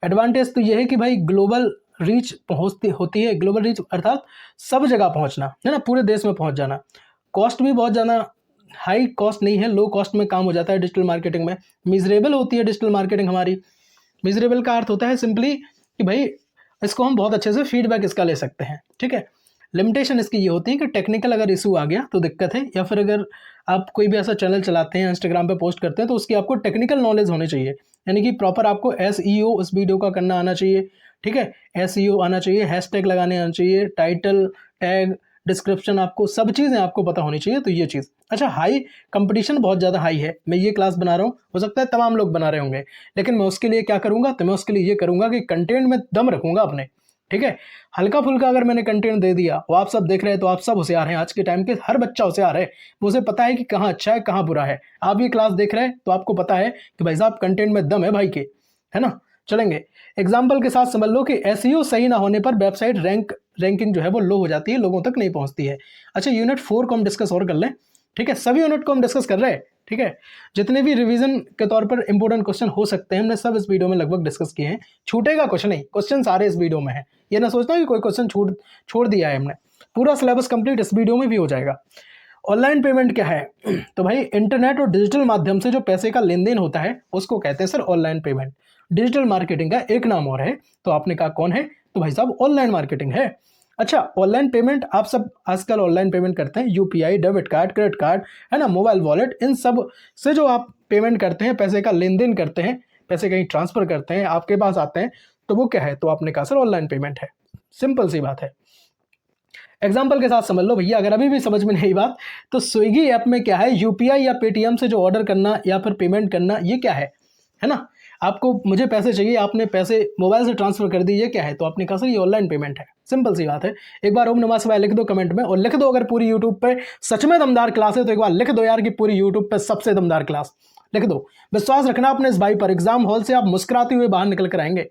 एडवांटेज तो ये है कि भाई ग्लोबल रीच पहुंचती होती है, ग्लोबल रीच अर्थात सब जगह पहुंचना, है ना, पूरे देश में पहुंच जाना। कॉस्ट भी बहुत ज़्यादा हाई कॉस्ट नहीं है, लो कॉस्ट में काम हो जाता है डिजिटल मार्केटिंग में। मिजरेबल होती है डिजिटल मार्केटिंग हमारी। मिजरेबल का अर्थ होता है सिंपली कि भाई इसको हम बहुत अच्छे से फीडबैक इसका ले सकते हैं, ठीक है। लिमिटेशन इसकी ये होती है कि टेक्निकल अगर इशू आ गया तो दिक्कत है, या फिर अगर आप कोई भी ऐसा चैनल चलाते हैं, इंस्टाग्राम पे पोस्ट करते हैं, तो उसकी आपको टेक्निकल नॉलेज होनी चाहिए, यानी कि प्रॉपर आपको एसईओ उस वीडियो का करना आना चाहिए, ठीक है। एसईओ आना चाहिए, हैशटैग लगाने आना चाहिए, टाइटल, टैग, डिस्क्रिप्शन, आपको सब चीज़ें आपको पता होनी चाहिए, तो ये चीज़। अच्छा हाई कंपटीशन बहुत ज़्यादा हाई है, मैं ये क्लास बना रहा हूँ, हो सकता है तमाम लोग बना रहे होंगे, लेकिन मैं उसके लिए क्या करूँगा, तो मैं उसके लिए ये करूँगा कि कंटेंट में दम रखूँगा अपने, ठीक है। हल्का फुल्का अगर मैंने कंटेंट दे दिया, वो आप सब देख रहे हैं, तो आप सब होशियार हैं, आज के टाइम के हर बच्चा होशियार है, उसे पता है कि कहाँ अच्छा है कहाँ बुरा है। आप ये क्लास देख रहे हैं तो आपको पता है कि भाई साहब कंटेंट में दम है भाई के, है ना। चलेंगे एग्जाम्पल के साथ समझ लो कि एसईओ सही ना होने पर वेबसाइट रैंकिंग जो है वो लो हो जाती है, लोगों तक नहीं पहुंचती है। अच्छा यूनिट 4 को हम डिस्कस और कर लें, ठीक है, सभी यूनिट को हम डिस्कस कर रहे हैं, ठीक है। जितने भी रिवीजन के तौर पर इंपॉर्टेंट क्वेश्चन हो सकते हैं हमने सब इस वीडियो में लगभग डिस्कस किए हैं, छूटेगा कुछ नहीं, क्वेश्चन सारे इस वीडियो में है, ये ना सोचना कि कोई क्वेश्चन छोड़ दिया है हमने, पूरा सिलेबस कंप्लीट इस वीडियो में भी हो जाएगा। ऑनलाइन पेमेंट क्या है, तो भाई इंटरनेट और डिजिटल माध्यम से जो पैसे का लेन देन होता है उसको कहते हैं sir online payment. Digital marketing का एक नाम और है, तो आपने कहा कौन है, तो भाई साहब ऑनलाइन मार्केटिंग है। अच्छा ऑनलाइन पेमेंट आप सब आजकल ऑनलाइन पेमेंट करते हैं, UPI, debit card, credit card, है ना, मोबाइल वॉलेट, इन सब से जो आप पेमेंट करते हैं, पैसे का लेन देन करते हैं, पैसे कहीं ट्रांसफर करते हैं, आपके पास आते हैं, तो वो क्या है, तो आपने कहा सर ऑनलाइन पेमेंट है, सिंपल सी बात है। एग्जाम्पल के साथ समझ लो भैया, अगर अभी भी समझ में नहीं बात, तो स्विगी ऐप में क्या है, यूपीआई या पेटीएम से जो ऑर्डर करना या फिर पेमेंट करना, ये क्या है ना। आपको मुझे पैसे चाहिए, आपने पैसे मोबाइल से ट्रांसफर कर दिए, ये क्या है, तो आपने कहा सर ये ऑनलाइन पेमेंट है, सिंपल सी बात है। एक बार ओम नमः शिवाय लिख दो कमेंट में, और लिख दो अगर पूरी यूट्यूब पे सच में दमदार क्लास है, तो एक बार लिख दो यार कि पूरी यूट्यूब पे सबसे दमदार क्लास, लिख दो। विश्वास रखना अपने इस भाई पर, एग्जाम हॉल से आप मुस्कुराते हुए बाहर निकल कर आएंगे।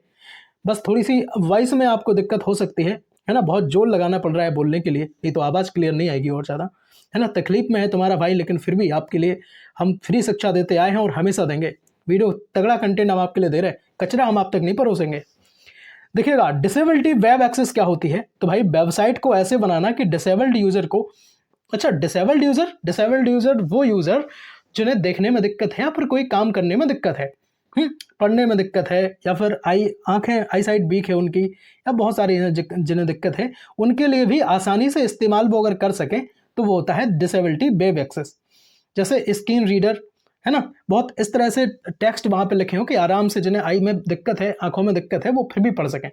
बस थोड़ी सी वॉइस में आपको दिक्कत हो सकती है ना, बहुत जोर लगाना पड़ रहा है बोलने के लिए, नहीं तो आवाज़ क्लियर नहीं आएगी और ज़्यादा, है ना। तकलीफ में है तुम्हारा भाई, लेकिन फिर भी आपके लिए हम फ्री शिक्षा देते आए हैं और हमेशा देंगे। वीडियो तगड़ा कंटेंट हम आपके लिए दे रहे हैं, कचरा हम आप तक नहीं परोसेंगे। देखिएगा डिसेबिलिटी वेब एक्सेस क्या होती है, तो भाई वेबसाइट को ऐसे बनाना कि डिसेबल्ड यूज़र को, अच्छा डिसेबल्ड यूज़र वो यूज़र जिन्हें देखने में दिक्कत है या फिर कोई काम करने में दिक्कत है, पढ़ने में दिक्कत है, या फिर आई साइट वीक है उनकी, या बहुत सारी जिन्हें दिक्कत है, उनके लिए भी आसानी से इस्तेमाल वो अगर कर सकें तो वो होता है डिसेबिलिटी वेब एक्सेस। जैसे स्क्रीन रीडर, है ना, बहुत इस तरह से टेक्स्ट वहाँ पे लिखे हो कि आराम से जिन्हें आई में दिक्कत है, आंखों में दिक्कत है, वो फिर भी पढ़ सकें,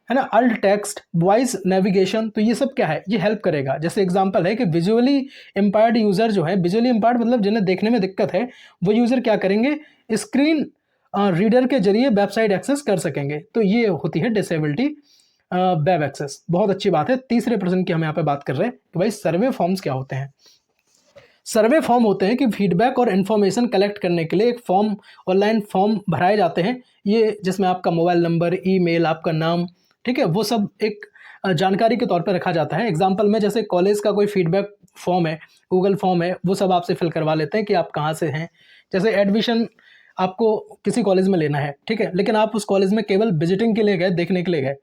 है ना। अल्ट टेक्स्ट, वॉइस नेविगेशन, तो ये सब क्या है, ये हेल्प करेगा। जैसे एग्जांपल है कि विजुअली इम्पायर्ड यूज़र जो है, विजुअली इम्पायर्ड मतलब जिन्हें देखने में दिक्कत है, वो यूज़र क्या करेंगे, स्क्रीन रीडर के जरिए वेबसाइट एक्सेस कर सकेंगे, तो ये होती है डिसेबिलिटी वेब एक्सेस। बहुत अच्छी बात है। तीसरे प्रश्न की हम यहाँ पे बात कर रहे हैं कि भाई सर्वे फॉर्म्स क्या होते हैं। सर्वे फॉर्म होते हैं कि फीडबैक और इन्फॉर्मेशन कलेक्ट करने के लिए एक फॉर्म, ऑनलाइन फॉर्म भराए जाते हैं, ये जिसमें आपका मोबाइल नंबर, ईमेल, आपका नाम, ठीक है, वो सब एक जानकारी के तौर पर रखा जाता है। एग्जाम्पल में जैसे कॉलेज का कोई फीडबैक फॉर्म है, गूगल फॉर्म है, वो सब आपसे फिल करवा लेते हैं कि आप कहाँ से हैं। जैसे एडमिशन आपको किसी कॉलेज में लेना है, ठीक है, लेकिन आप उस कॉलेज में केवल विजिटिंग के लिए गए, देखने के लिए गए,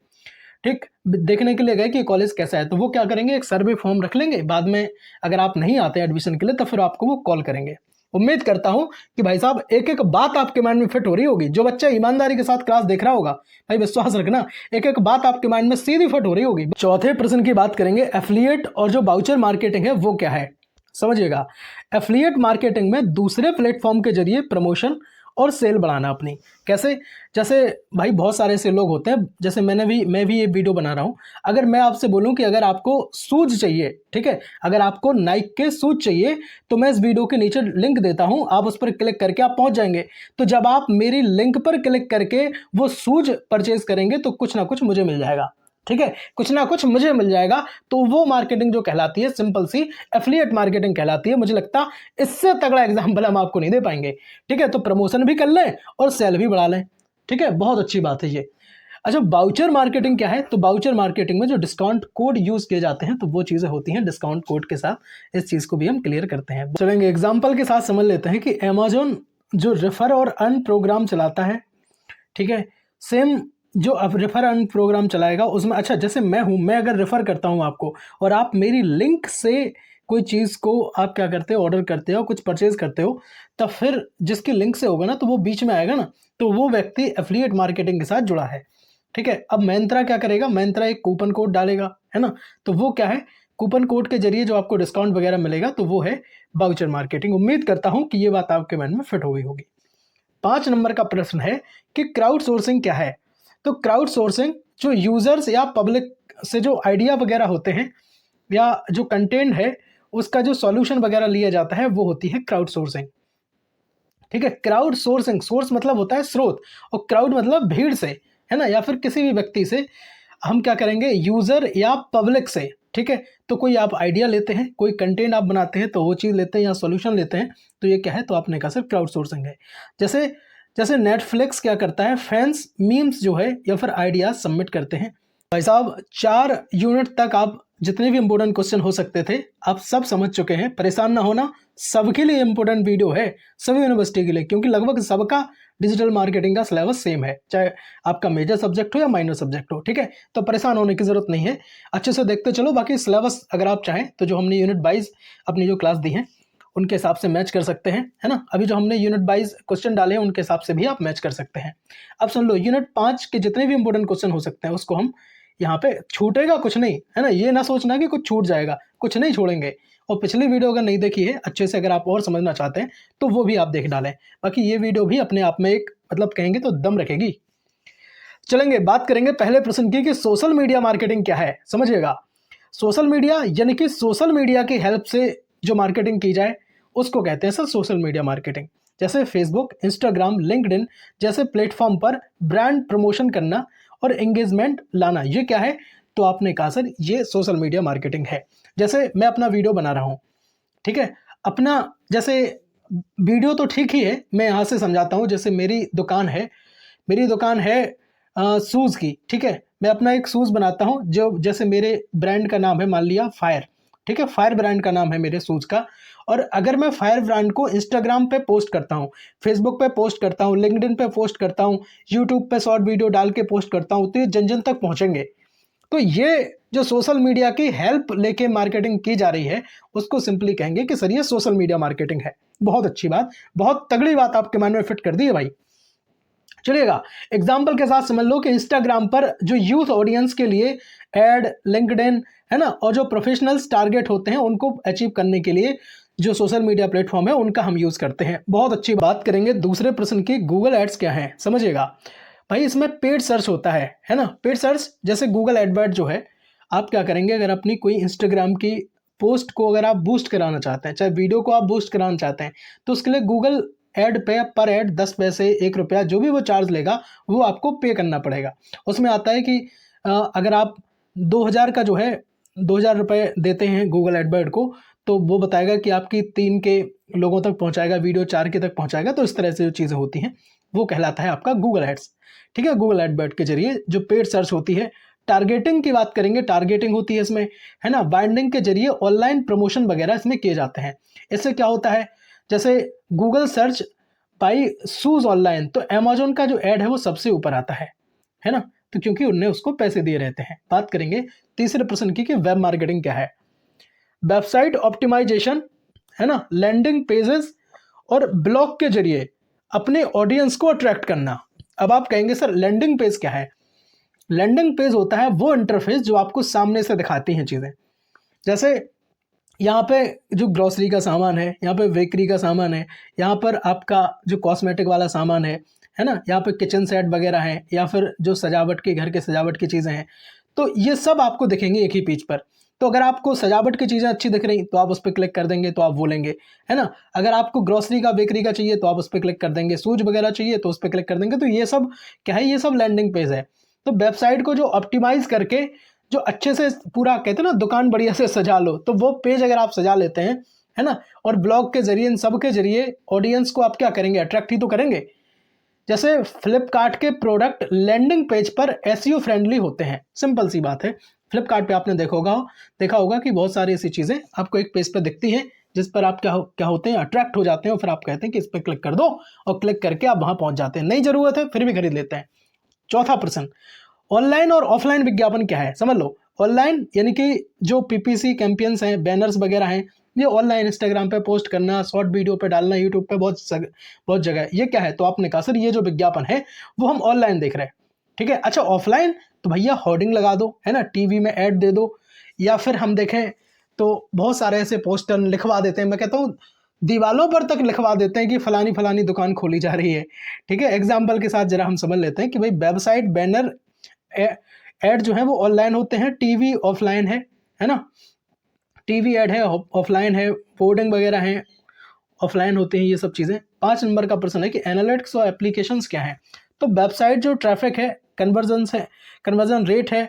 ठीक, देखने के लिए गए कि कॉलेज कैसा है, तो वो क्या करेंगे, एक सर्वे फॉर्म रख लेंगे। बाद में अगर आप नहीं आते एडमिशन के लिए तो फिर आपको वो कॉल करेंगे, उम्मीद करता हूं कि भाई साहब एक एक बात आपके माइंड में फिट हो रही होगी। जो बच्चा ईमानदारी के साथ क्लास देख रहा होगा, भाई विश्वास रखना, एक एक बात आपके माइंड में सीधी फिट हो रही होगी। चौथे प्रश्न की बात करेंगे, एफिलिएट और जो वाउचर मार्केटिंग है वो क्या है। समझिएगा, एफिलिएट मार्केटिंग में दूसरे प्लेटफॉर्म के जरिए प्रमोशन और सेल बढ़ाना अपनी। कैसे? जैसे भाई बहुत सारे ऐसे लोग होते हैं, जैसे मैं भी ये वीडियो बना रहा हूँ। अगर मैं आपसे बोलूँ कि अगर आपको शूज चाहिए, ठीक है, अगर आपको नाइक के शूज चाहिए, तो मैं इस वीडियो के नीचे लिंक देता हूँ, आप उस पर क्लिक करके आप पहुंच जाएंगे। तो जब आप मेरी लिंक पर क्लिक करके वो शूज परचेज करेंगे तो कुछ ना कुछ मुझे मिल जाएगा, ठीक है, कुछ ना कुछ मुझे मिल जाएगा। तो वो मार्केटिंग जो कहलाती है, सिंपल सी एफिलिएट मार्केटिंग कहलाती है। मुझे लगता इससे तगड़ा एग्जांपल हम आपको नहीं दे पाएंगे, ठीक है। तो प्रमोशन भी कर लें और सेल भी बढ़ा लें, ठीक है, बहुत अच्छी बात है ये। अच्छा, बाउचर मार्केटिंग क्या है? तो बाउचर मार्केटिंग में जो डिस्काउंट कोड यूज किए जाते हैं, तो वो चीजें होती हैं डिस्काउंट कोड के साथ। इस चीज को भी हम क्लियर करते हैं। चलेंगे एग्जाम्पल के साथ समझ लेते हैं कि अमेजोन जो रेफर और अर्न प्रोग्राम चलाता है, ठीक है, सेम जो अब रेफर अर्न प्रोग्राम चलाएगा उसमें, अच्छा जैसे मैं हूं, मैं अगर रेफर करता हूं आपको और आप मेरी लिंक से कोई चीज़ को आप क्या करते हो, ऑर्डर करते हो, कुछ परचेज करते हो, तब फिर जिसकी लिंक से होगा ना, तो वो बीच में आएगा ना, तो वो व्यक्ति एफिलिएट मार्केटिंग के साथ जुड़ा है, ठीक है। अब Myntra क्या करेगा? Myntra एक कूपन कोड डालेगा, है ना, तो वो क्या है, कूपन कोड के जरिए जो आपको डिस्काउंट वगैरह मिलेगा, तो वो है बाउचर मार्केटिंग। उम्मीद करता हूं कि ये बात आपके माइंड में फिट हो गई होगी। 5 नंबर का प्रश्न है कि क्राउड सोर्सिंग क्या है। तो क्राउड सोर्सिंग जो यूजर्स या पब्लिक से जो आइडिया वगैरह होते हैं या जो कंटेंट है उसका जो सॉल्यूशन वगैरह लिया जाता है, वो होती है क्राउड सोर्सिंग, ठीक है। क्राउड सोर्सिंग, सोर्स मतलब होता है स्रोत, और क्राउड मतलब भीड़ से, है ना, या फिर किसी भी व्यक्ति से हम क्या करेंगे, यूजर या पब्लिक से, ठीक है। तो कोई आप आइडिया लेते हैं, कोई कंटेंट आप बनाते हैं, तो वो चीज़ लेते हैं या सॉल्यूशन लेते हैं, तो ये क्या है, तो आपने कहा सर क्राउड सोर्सिंग है। जैसे जैसे नेटफ्लिक्स क्या करता है, फैंस मीम्स जो है या फिर आइडियाज सबमिट करते हैं। भाई साहब 4 यूनिट तक आप जितने भी इंपॉर्टेंट क्वेश्चन हो सकते थे आप सब समझ चुके हैं। परेशान ना होना, सबके लिए इंपॉर्टेंट वीडियो है, सभी यूनिवर्सिटी के लिए, क्योंकि लगभग सबका डिजिटल मार्केटिंग का सिलेबस सेम है, चाहे आपका मेजर सब्जेक्ट हो या माइनर सब्जेक्ट हो, ठीक है। तो परेशान होने की जरूरत नहीं है, अच्छे से देखते चलो। बाकी सिलेबस अगर आप चाहें तो जो हमने यूनिट वाइज अपनी जो क्लास दी है उनके हिसाब से मैच कर सकते हैं, है ना। अभी जो हमने यूनिट वाइज क्वेश्चन डाले हैं उनके हिसाब से भी आप मैच कर सकते हैं। अब सुन लो, यूनिट 5 के जितने भी इंपॉर्टेंट क्वेश्चन हो सकते हैं उसको हम यहाँ पे, छूटेगा कुछ नहीं, है ना, ये ना सोचना कि कुछ छूट जाएगा, कुछ नहीं छोड़ेंगे। और पिछली वीडियो अगर नहीं देखी है अच्छे से, अगर आप और समझना चाहते हैं तो वो भी आप देख डालें। बाकी ये वीडियो भी अपने आप में एक मतलब कहेंगे तो दम रखेगी। चलेंगे, बात करेंगे पहले प्रश्न की कि सोशल मीडिया मार्केटिंग क्या है। समझिएगा, सोशल मीडिया यानी कि सोशल मीडिया की हेल्प से जो मार्केटिंग की जाए उसको कहते हैं सर सोशल मीडिया मार्केटिंग। जैसे फेसबुक, इंस्टाग्राम, लिंक्डइन जैसे प्लेटफॉर्म पर ब्रांड प्रमोशन करना और एंगेजमेंट लाना, ये क्या है, तो आपने कहा सर ये सोशल मीडिया मार्केटिंग है। जैसे मैं अपना वीडियो बना रहा हूँ, ठीक है, अपना जैसे वीडियो तो ठीक ही है, मैं यहाँ से समझाता हूँ। जैसे मेरी दुकान है शूज़ की, ठीक है, मैं अपना एक शूज़ बनाता हूँ, जो जैसे मेरे ब्रांड का नाम है, मान लिया फायर, ठीक है, फायर ब्रांड का नाम है मेरे शूज़ का। और अगर मैं फायर ब्रांड को इंस्टाग्राम पे पोस्ट करता हूँ, फेसबुक पे पोस्ट करता हूँ, लिंक्डइन पे पोस्ट करता हूँ, यूट्यूब पे शॉर्ट वीडियो डाल के पोस्ट करता हूँ, तो ये जन जन तक पहुँचेंगे। तो ये जो सोशल मीडिया की हेल्प लेके मार्केटिंग की जा रही है उसको सिंपली कहेंगे कि सर ये सोशल मीडिया मार्केटिंग है। बहुत अच्छी बात, बहुत तगड़ी बात आपके मन में फिट कर दी है भाई। चलिएगा, एग्जाम्पल के साथ समझ लो कि इंस्टाग्राम पर जो यूथ ऑडियंस के लिए एड, लिंक्डइन, है ना, और जो प्रोफेशनल्स टारगेट होते हैं उनको अचीव करने के लिए जो सोशल मीडिया प्लेटफॉर्म है उनका हम यूज करते हैं। बहुत अच्छी बात करेंगे दूसरे प्रश्न की, गूगल एड्स क्या है। समझिएगा भाई, इसमें पेड सर्च होता है ना, पेड सर्च। जैसे गूगल एडवर्ड जो है, आप क्या करेंगे, अगर अपनी कोई इंस्टाग्राम की पोस्ट को अगर आप बूस्ट कराना चाहते हैं, चाहे वीडियो को आप बूस्ट कराना चाहते हैं, तो उसके लिए गूगल एड पे पर एड 10 पैसे, 1 रुपया, जो भी वो चार्ज लेगा वो आपको पे करना पड़ेगा। उसमें आता है कि अगर आप 2000 का जो है 2000 रुपये देते हैं गूगल एडवर्ड को, तो वो बताएगा कि आपकी 3 के लोगों तक पहुंचाएगा, वीडियो 4 के तक पहुंचाएगा। तो इस तरह से जो चीज़ें होती हैं वो कहलाता है आपका गूगल एड्स, ठीक है। गूगल एडवर्ड के जरिए जो पेड सर्च होती है। टारगेटिंग की बात करेंगे, टारगेटिंग होती है इसमें, है ना, बाइंडिंग के जरिए ऑनलाइन प्रमोशन वगैरह इसमें किए जाते हैं। इससे क्या होता है, जैसे Google search by shoes online, तो अमेजोन का जो ऐड है वो सबसे ऊपर आता है ना, तो क्योंकि उनने उसको पैसे दिए रहते हैं। बात करेंगे तीसरे प्रश्न की कि वेब मार्केटिंग क्या है। वेबसाइट ऑप्टिमाइजेशन, है ना, लैंडिंग पेजेस और ब्लॉग के जरिए अपने ऑडियंस को अट्रैक्ट करना। अब आप कहेंगे सर लैंडिंग पेज क्या है? लैंडिंग पेज होता है वो इंटरफेस जो आपको सामने से दिखाती हैं चीज़ें। जैसे यहाँ पे जो ग्रॉसरी का सामान है, यहाँ पे बेकरी का सामान है, यहाँ पर आपका जो कॉस्मेटिक वाला सामान है ना, यहाँ पे किचन सेट वगैरह है, या फिर जो सजावट के घर के सजावट की चीज़ें हैं, तो ये सब आपको दिखेंगे एक ही पेज पर। तो अगर आपको सजावट की चीज़ें अच्छी दिख रही तो आप उस पर क्लिक कर देंगे तो आप वो लेंगे, है ना। अगर आपको ग्रॉसरी का बेकरी का चाहिए तो आप उस पर क्लिक कर देंगे, शूज वगैरह चाहिए तो उस पर क्लिक कर देंगे। तो ये सब क्या है? ये सब लैंडिंग पेज है। तो वेबसाइट को जो ऑप्टिमाइज करके जो अच्छे से पूरा कहते हैं ना दुकान बढ़िया से सजा लो, तो वो पेज अगर आप सजा लेते हैं, है ना, और ब्लॉग के जरिए इन सब के जरिए ऑडियंस को आप क्या करेंगे? अट्रैक्ट ही तो करेंगे। जैसे फ्लिपकार्ट के प्रोडक्ट लैंडिंग पेज पर एसईओ फ्रेंडली होते हैं, सिंपल सी बात है। फ्लिपकार्ट पे आपने देखा होगा कि बहुत सारी ऐसी चीज़ें आपको एक पेज पर दिखती हैं जिस पर आप क्या होते हैं? अट्रैक्ट हो जाते हैं, और फिर आप कहते हैं कि इस पर क्लिक कर दो, और क्लिक करके आप वहाँ पहुँच जाते हैं। नहीं ज़रूरत है फिर भी खरीद लेते हैं। चौथा प्रश्न, ऑनलाइन और ऑफलाइन विज्ञापन क्या है? समझ लो। ऑनलाइन यानी कि जो पीपीसी कैंपेन्स हैं, बैनर्स वगैरह हैं, ये ऑनलाइन इंस्टाग्राम पे पोस्ट करना, शॉर्ट वीडियो पे डालना, यूट्यूब पे बहुत जगह है। ये क्या है? तो आपने कहा सर ये जो विज्ञापन है वो हम ऑनलाइन देख रहे हैं, ठीक है। अच्छा ऑफलाइन तो भैया होर्डिंग लगा दो, है ना, टीवी में ऐड दे दो, या फिर हम देखें तो बहुत सारे ऐसे पोस्टर लिखवा देते हैं, मैं कहता हूँ दीवालों पर तक लिखवा देते हैं कि फलानी फलानी दुकान खोली जा रही है, ठीक है। एग्जाम्पल के साथ जरा हम समझ लेते हैं कि भाई वेबसाइट बैनर ऐड जो है वो ऑनलाइन होते हैं, टीवी ऑफलाइन है ना। टीवी ऐड है ऑफलाइन है, बोर्डिंग वगैरह है ऑफलाइन होते हैं, ये सब चीज़ें। 5 नंबर का प्रश्न है कि एनालिटिक्स और एप्लीकेशंस क्या हैं? तो वेबसाइट जो ट्रैफिक है, कन्वर्जन रेट है,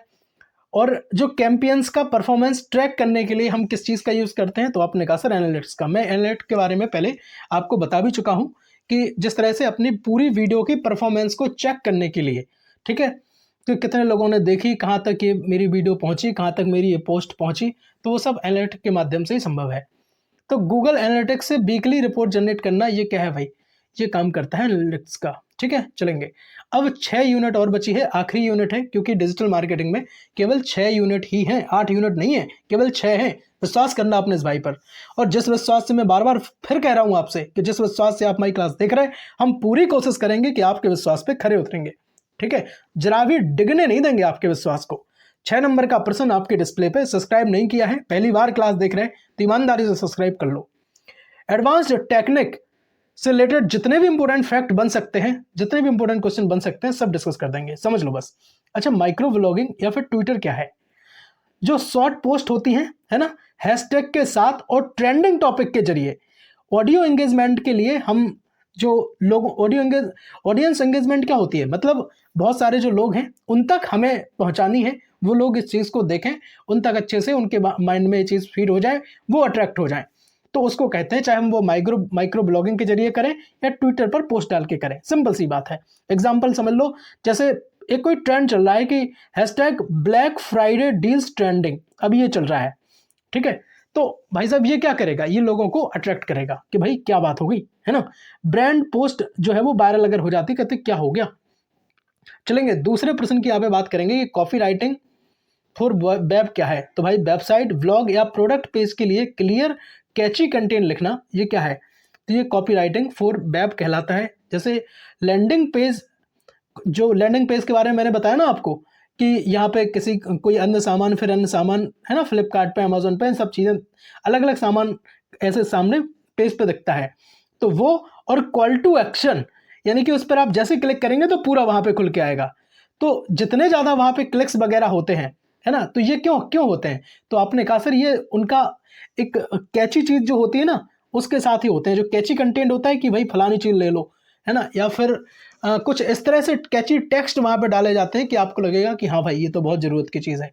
और जो कैंपेन्स का परफॉर्मेंस ट्रैक करने के लिए हम किस चीज़ का यूज़ करते हैं? तो आपने कहा सर एनालिटिक्स का। मैं एनालिटिक्स के बारे में पहले आपको बता भी चुका हूँ कि जिस तरह से अपनी पूरी वीडियो की परफॉर्मेंस को चेक करने के लिए, ठीक है, कि कितने लोगों ने देखी, कहाँ तक ये मेरी वीडियो पहुँची, कहाँ तक मेरी ये पोस्ट पहुँची, तो वो सब एनालिटिक्स के माध्यम से ही संभव है। तो गूगल एनालिटिक्स से वीकली रिपोर्ट जनरेट करना, ये क्या है भाई? ये काम करता है एनालिटिक्स का, ठीक है। चलेंगे, अब 6 यूनिट और बची है, आखिरी यूनिट है, क्योंकि डिजिटल मार्केटिंग में केवल 6 यूनिट ही हैं, 8 यूनिट नहीं है, केवल 6 हैं। विश्वास करना अपने इस भाई पर, और जिस विश्वास से मैं बार बार फिर कह रहा हूँ आपसे कि जिस विश्वास से आप हमारी क्लास देख रहे हैं, हम पूरी कोशिश करेंगे कि आपके विश्वास पे खरे उतरेंगे, ठीक है। जरा भी डिगने नहीं देंगे आपके विश्वास को। 6 नंबर का प्रश्न आपके डिस्प्ले पे, सब्सक्राइब नहीं किया है, पहली बार क्लास देख रहे हैं तो ईमानदारी से सब्सक्राइब कर लो। एडवांस्ड टेक्निक से रिलेटेड जितने भी इंपॉर्टेंट फैक्ट बन सकते हैं, जितने भी इंपॉर्टेंट क्वेश्चन बन सकते हैं, सब डिस्कस कर देंगे, समझ लो बस। अच्छा माइक्रो व्लॉगिंग या फिर ट्विटर क्या है? जो शॉर्ट पोस्ट होती हैं, है ना, हैशटैग के साथ और ट्रेंडिंग टॉपिक के जरिए ऑडियो एंगेजमेंट के लिए हम जो लोग ऑडियंस एंगेजमेंट क्या होती है? मतलब बहुत सारे जो लोग हैं उन तक हमें पहुंचानी है, वो लोग इस चीज़ को देखें, उन तक अच्छे से उनके माइंड में ये चीज़ फीड हो जाए, वो अट्रैक्ट हो जाए, तो उसको कहते हैं, चाहे हम वो माइक्रो ब्लॉगिंग के जरिए करें या ट्विटर पर पोस्ट डाल के करें, सिंपल सी बात है। एग्जाम्पल समझ लो, जैसे एक कोई ट्रेंड चल रहा है कि hashtag black Friday deals trending, अब ये चल रहा है, ठीक है। तो भाई साहब ये क्या करेगा? ये लोगों को अट्रैक्ट करेगा कि भाई क्या बात हो गई, है ना। ब्रांड पोस्ट जो है वो वायरल अगर हो जाती, कहते क्या हो गया। चलेंगे दूसरे प्रश्न की यहाँ पे बात करेंगे कि कॉपी राइटिंग फॉर वेब क्या है? तो भाई वेबसाइट, ब्लॉग या प्रोडक्ट पेज के लिए क्लियर कैची कंटेंट लिखना, ये क्या है? तो ये कॉपी राइटिंग फॉर वेब कहलाता है। जैसे लैंडिंग पेज, जो लैंडिंग पेज के बारे में मैंने बताया ना आपको कि यहाँ पे कोई अन्य सामान, फिर अन्य सामान, है ना, फ्लिपकार्ट पे, अमेजोन पे, इन सब चीज़ें अलग अलग सामान ऐसे सामने पेज पे दिखता है, तो वो, और कॉल टू एक्शन यानी कि उस पर आप जैसे क्लिक करेंगे तो पूरा वहाँ पे खुल के आएगा। तो जितने ज़्यादा वहाँ पे क्लिक्स वगैरह होते हैं, है ना, तो ये क्यों होते हैं? तो आपने कहा सर ये उनका एक कैची चीज़ जो होती है ना, उसके साथ ही होते हैं। जो कैची कंटेंट होता है कि भाई फलानी चीज़ ले लो, है ना, या फिर कुछ इस तरह से कैची टेक्स्ट वहाँ पे डाले जाते हैं कि आपको लगेगा कि हाँ भाई ये तो बहुत ज़रूरत की चीज़ है।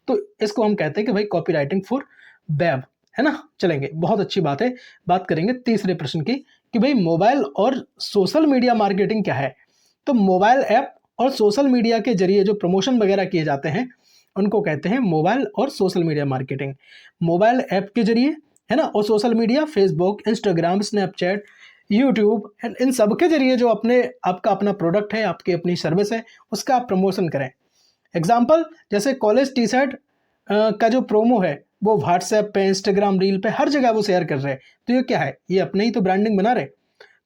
तो इसको हम कहते हैं कि भाई कॉपी राइटिंग फॉर वेब, है ना। चलेंगे, बहुत अच्छी बात है। बात करेंगे तीसरे प्रश्न की कि भाई मोबाइल और सोशल मीडिया मार्केटिंग क्या है? तो मोबाइल ऐप और सोशल मीडिया के जरिए जो प्रमोशन वगैरह किए जाते हैं उनको कहते हैं मोबाइल और social media marketing. Mobile app के जरिए, है ना, और social media, Facebook, Instagram, Snapchat, YouTube, इन सब के जरिए जो आपका अपना प्रोडक्ट है, आपकी अपनी सर्विस है, उसका आप प्रमोशन करें। एग्जाम्पल, जैसे कॉलेज टी शर्ट का जो प्रोमो है वो व्हाट्सएप पे, इंस्टाग्राम रील पे, हर जगह वो शेयर कर रहे हैं, तो ये क्या है? ये अपने ही तो ब्रांडिंग बना रहे,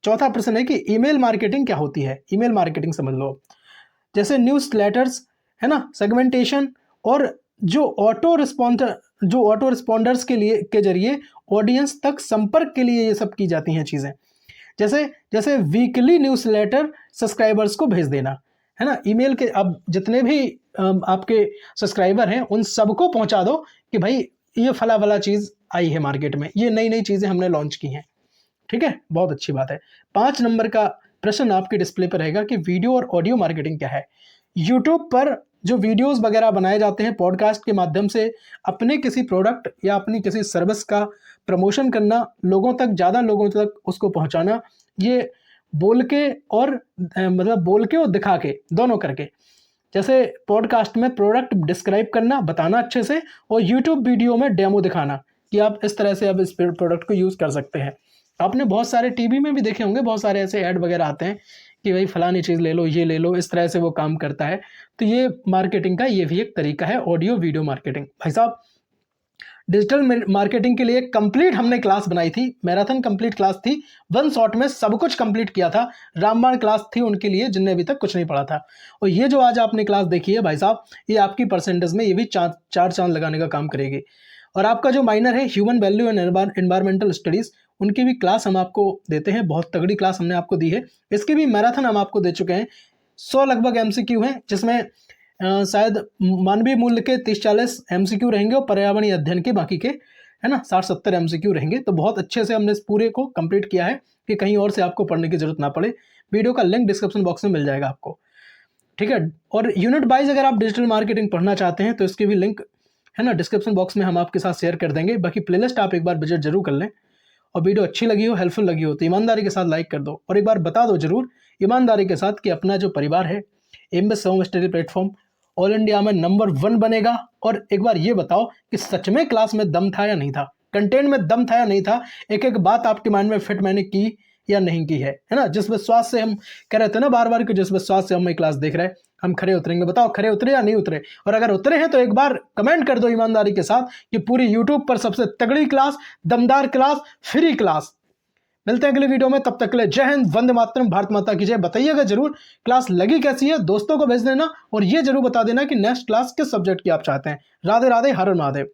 चौथा प्रश्न है कि ईमेल मार्केटिंग क्या होती है। ईमेल मार्केटिंग समझ लो, जैसे न्यूज़ लेटर्स है ना, सेगमेंटेशन, और जो ऑटो रिस्पॉन्डर्स के जरिए ऑडियंस तक संपर्क के लिए ये सब की जाती हैं चीज़ें। जैसे जैसे वीकली न्यूज़ लेटर सब्सक्राइबर्स को भेज देना, है ना। ईमेल के अब जितने भी आपके सब्सक्राइबर हैं उन सबको पहुंचा दो कि भाई ये फला फला चीज़ आई है मार्केट में, ये नई नई चीज़ें हमने लॉन्च की हैं। ठीक है, बहुत अच्छी बात है। 5 नंबर का प्रश्न आपके डिस्प्ले पर रहेगा कि वीडियो और ऑडियो मार्केटिंग क्या है। यूट्यूब पर जो वीडियोस वगैरह बनाए जाते हैं पॉडकास्ट के माध्यम से, अपने किसी प्रोडक्ट या अपनी किसी सर्विस का प्रमोशन करना, लोगों तक, ज़्यादा लोगों तक उसको पहुंचाना, ये बोल के और मतलब बोल के और दिखा के, दोनों करके। जैसे पॉडकास्ट में प्रोडक्ट डिस्क्राइब करना, बताना अच्छे से, और यूट्यूब वीडियो में डेमो दिखाना कि आप इस तरह से अब इस प्रोडक्ट को यूज़ कर सकते हैं। आपने बहुत सारे टीवी में भी देखे होंगे, बहुत सारे ऐसे ऐड वगैरह आते हैं कि भाई फलानी चीज़ ले लो, ये ले लो, इस तरह से वो काम करता है। तो ये मार्केटिंग का ये भी एक तरीका है, ऑडियो वीडियो मार्केटिंग। भाई साहब, डिजिटल मार्केटिंग के लिए कंप्लीट हमने क्लास बनाई थी, मैराथन कंप्लीट क्लास थी, वन शॉट में सब कुछ कंप्लीट किया था। रामबाण क्लास थी उनके लिए जिनने अभी तक कुछ नहीं पढ़ा था। और ये जो आज आपने क्लास देखी है भाई साहब, ये आपकी परसेंटेज में ये भी चार चांद लगाने का काम करेगी। और आपका जो माइनर है human value and environmental studies, उनकी भी क्लास हम आपको देते हैं, बहुत तगड़ी क्लास हमने आपको दी है। इसकी भी मैराथन हम आपको दे चुके हैं। 100 लगभग एमसीक्यू हैं, जिसमें शायद मानवीय मूल्य के 30-40 एमसीक्यू रहेंगे और पर्यावरणीय अध्ययन के बाकी के, है ना, 60-70 एमसीक्यू रहेंगे। तो बहुत अच्छे से हमने इस पूरे को कंप्लीट किया है कि कहीं और से आपको पढ़ने की जरूरत ना पड़े। वीडियो का लिंक डिस्क्रिप्शन बॉक्स में मिल जाएगा आपको, ठीक है। और यूनिट वाइज अगर आप डिजिटल मार्केटिंग पढ़ना चाहते हैं तो इसकी भी लिंक, है ना, डिस्क्रिप्शन बॉक्स में हम आपके साथ शेयर कर देंगे। बाकी प्लेलिस्ट आप एक बार विजिट जरूर कर लें। और वीडियो अच्छी लगी हो, हेल्पफुल लगी हो तो ईमानदारी के साथ लाइक कर दो, और एक बार बता दो जरूर ईमानदारी के साथ कि अपना जो परिवार है MBA seven study platform all India में नंबर 1 बनेगा। और एक बार ये बताओ कि सच में क्लास में दम था या नहीं था, कंटेंट में दम था या नहीं था, एक एक बात आपके माइंड में फिट मैंने की या नहीं की है ना। जिस विश्वास से हम कह रहे थे ना बार बार कि जिस विश्वास से हम ये क्लास देख रहे हैं, हम खरे उतरेंगे। बताओ खरे उतरे या नहीं उतरे? और अगर उतरे हैं तो एक बार कमेंट कर दो ईमानदारी के साथ कि पूरी यूट्यूब पर सबसे तगड़ी क्लास, दमदार क्लास, फ्री क्लास। मिलते हैं अगले वीडियो में, तब तक के लिए जय हिंद, वंदे मातरम, भारत माता की जय। बताइएगा जरूर क्लास लगी कैसी है, दोस्तों को भेज देना, और ये जरूर बता देना कि नेक्स्ट क्लास किस सब्जेक्ट की आप चाहते हैं। राधे राधे, हर हर महादेव।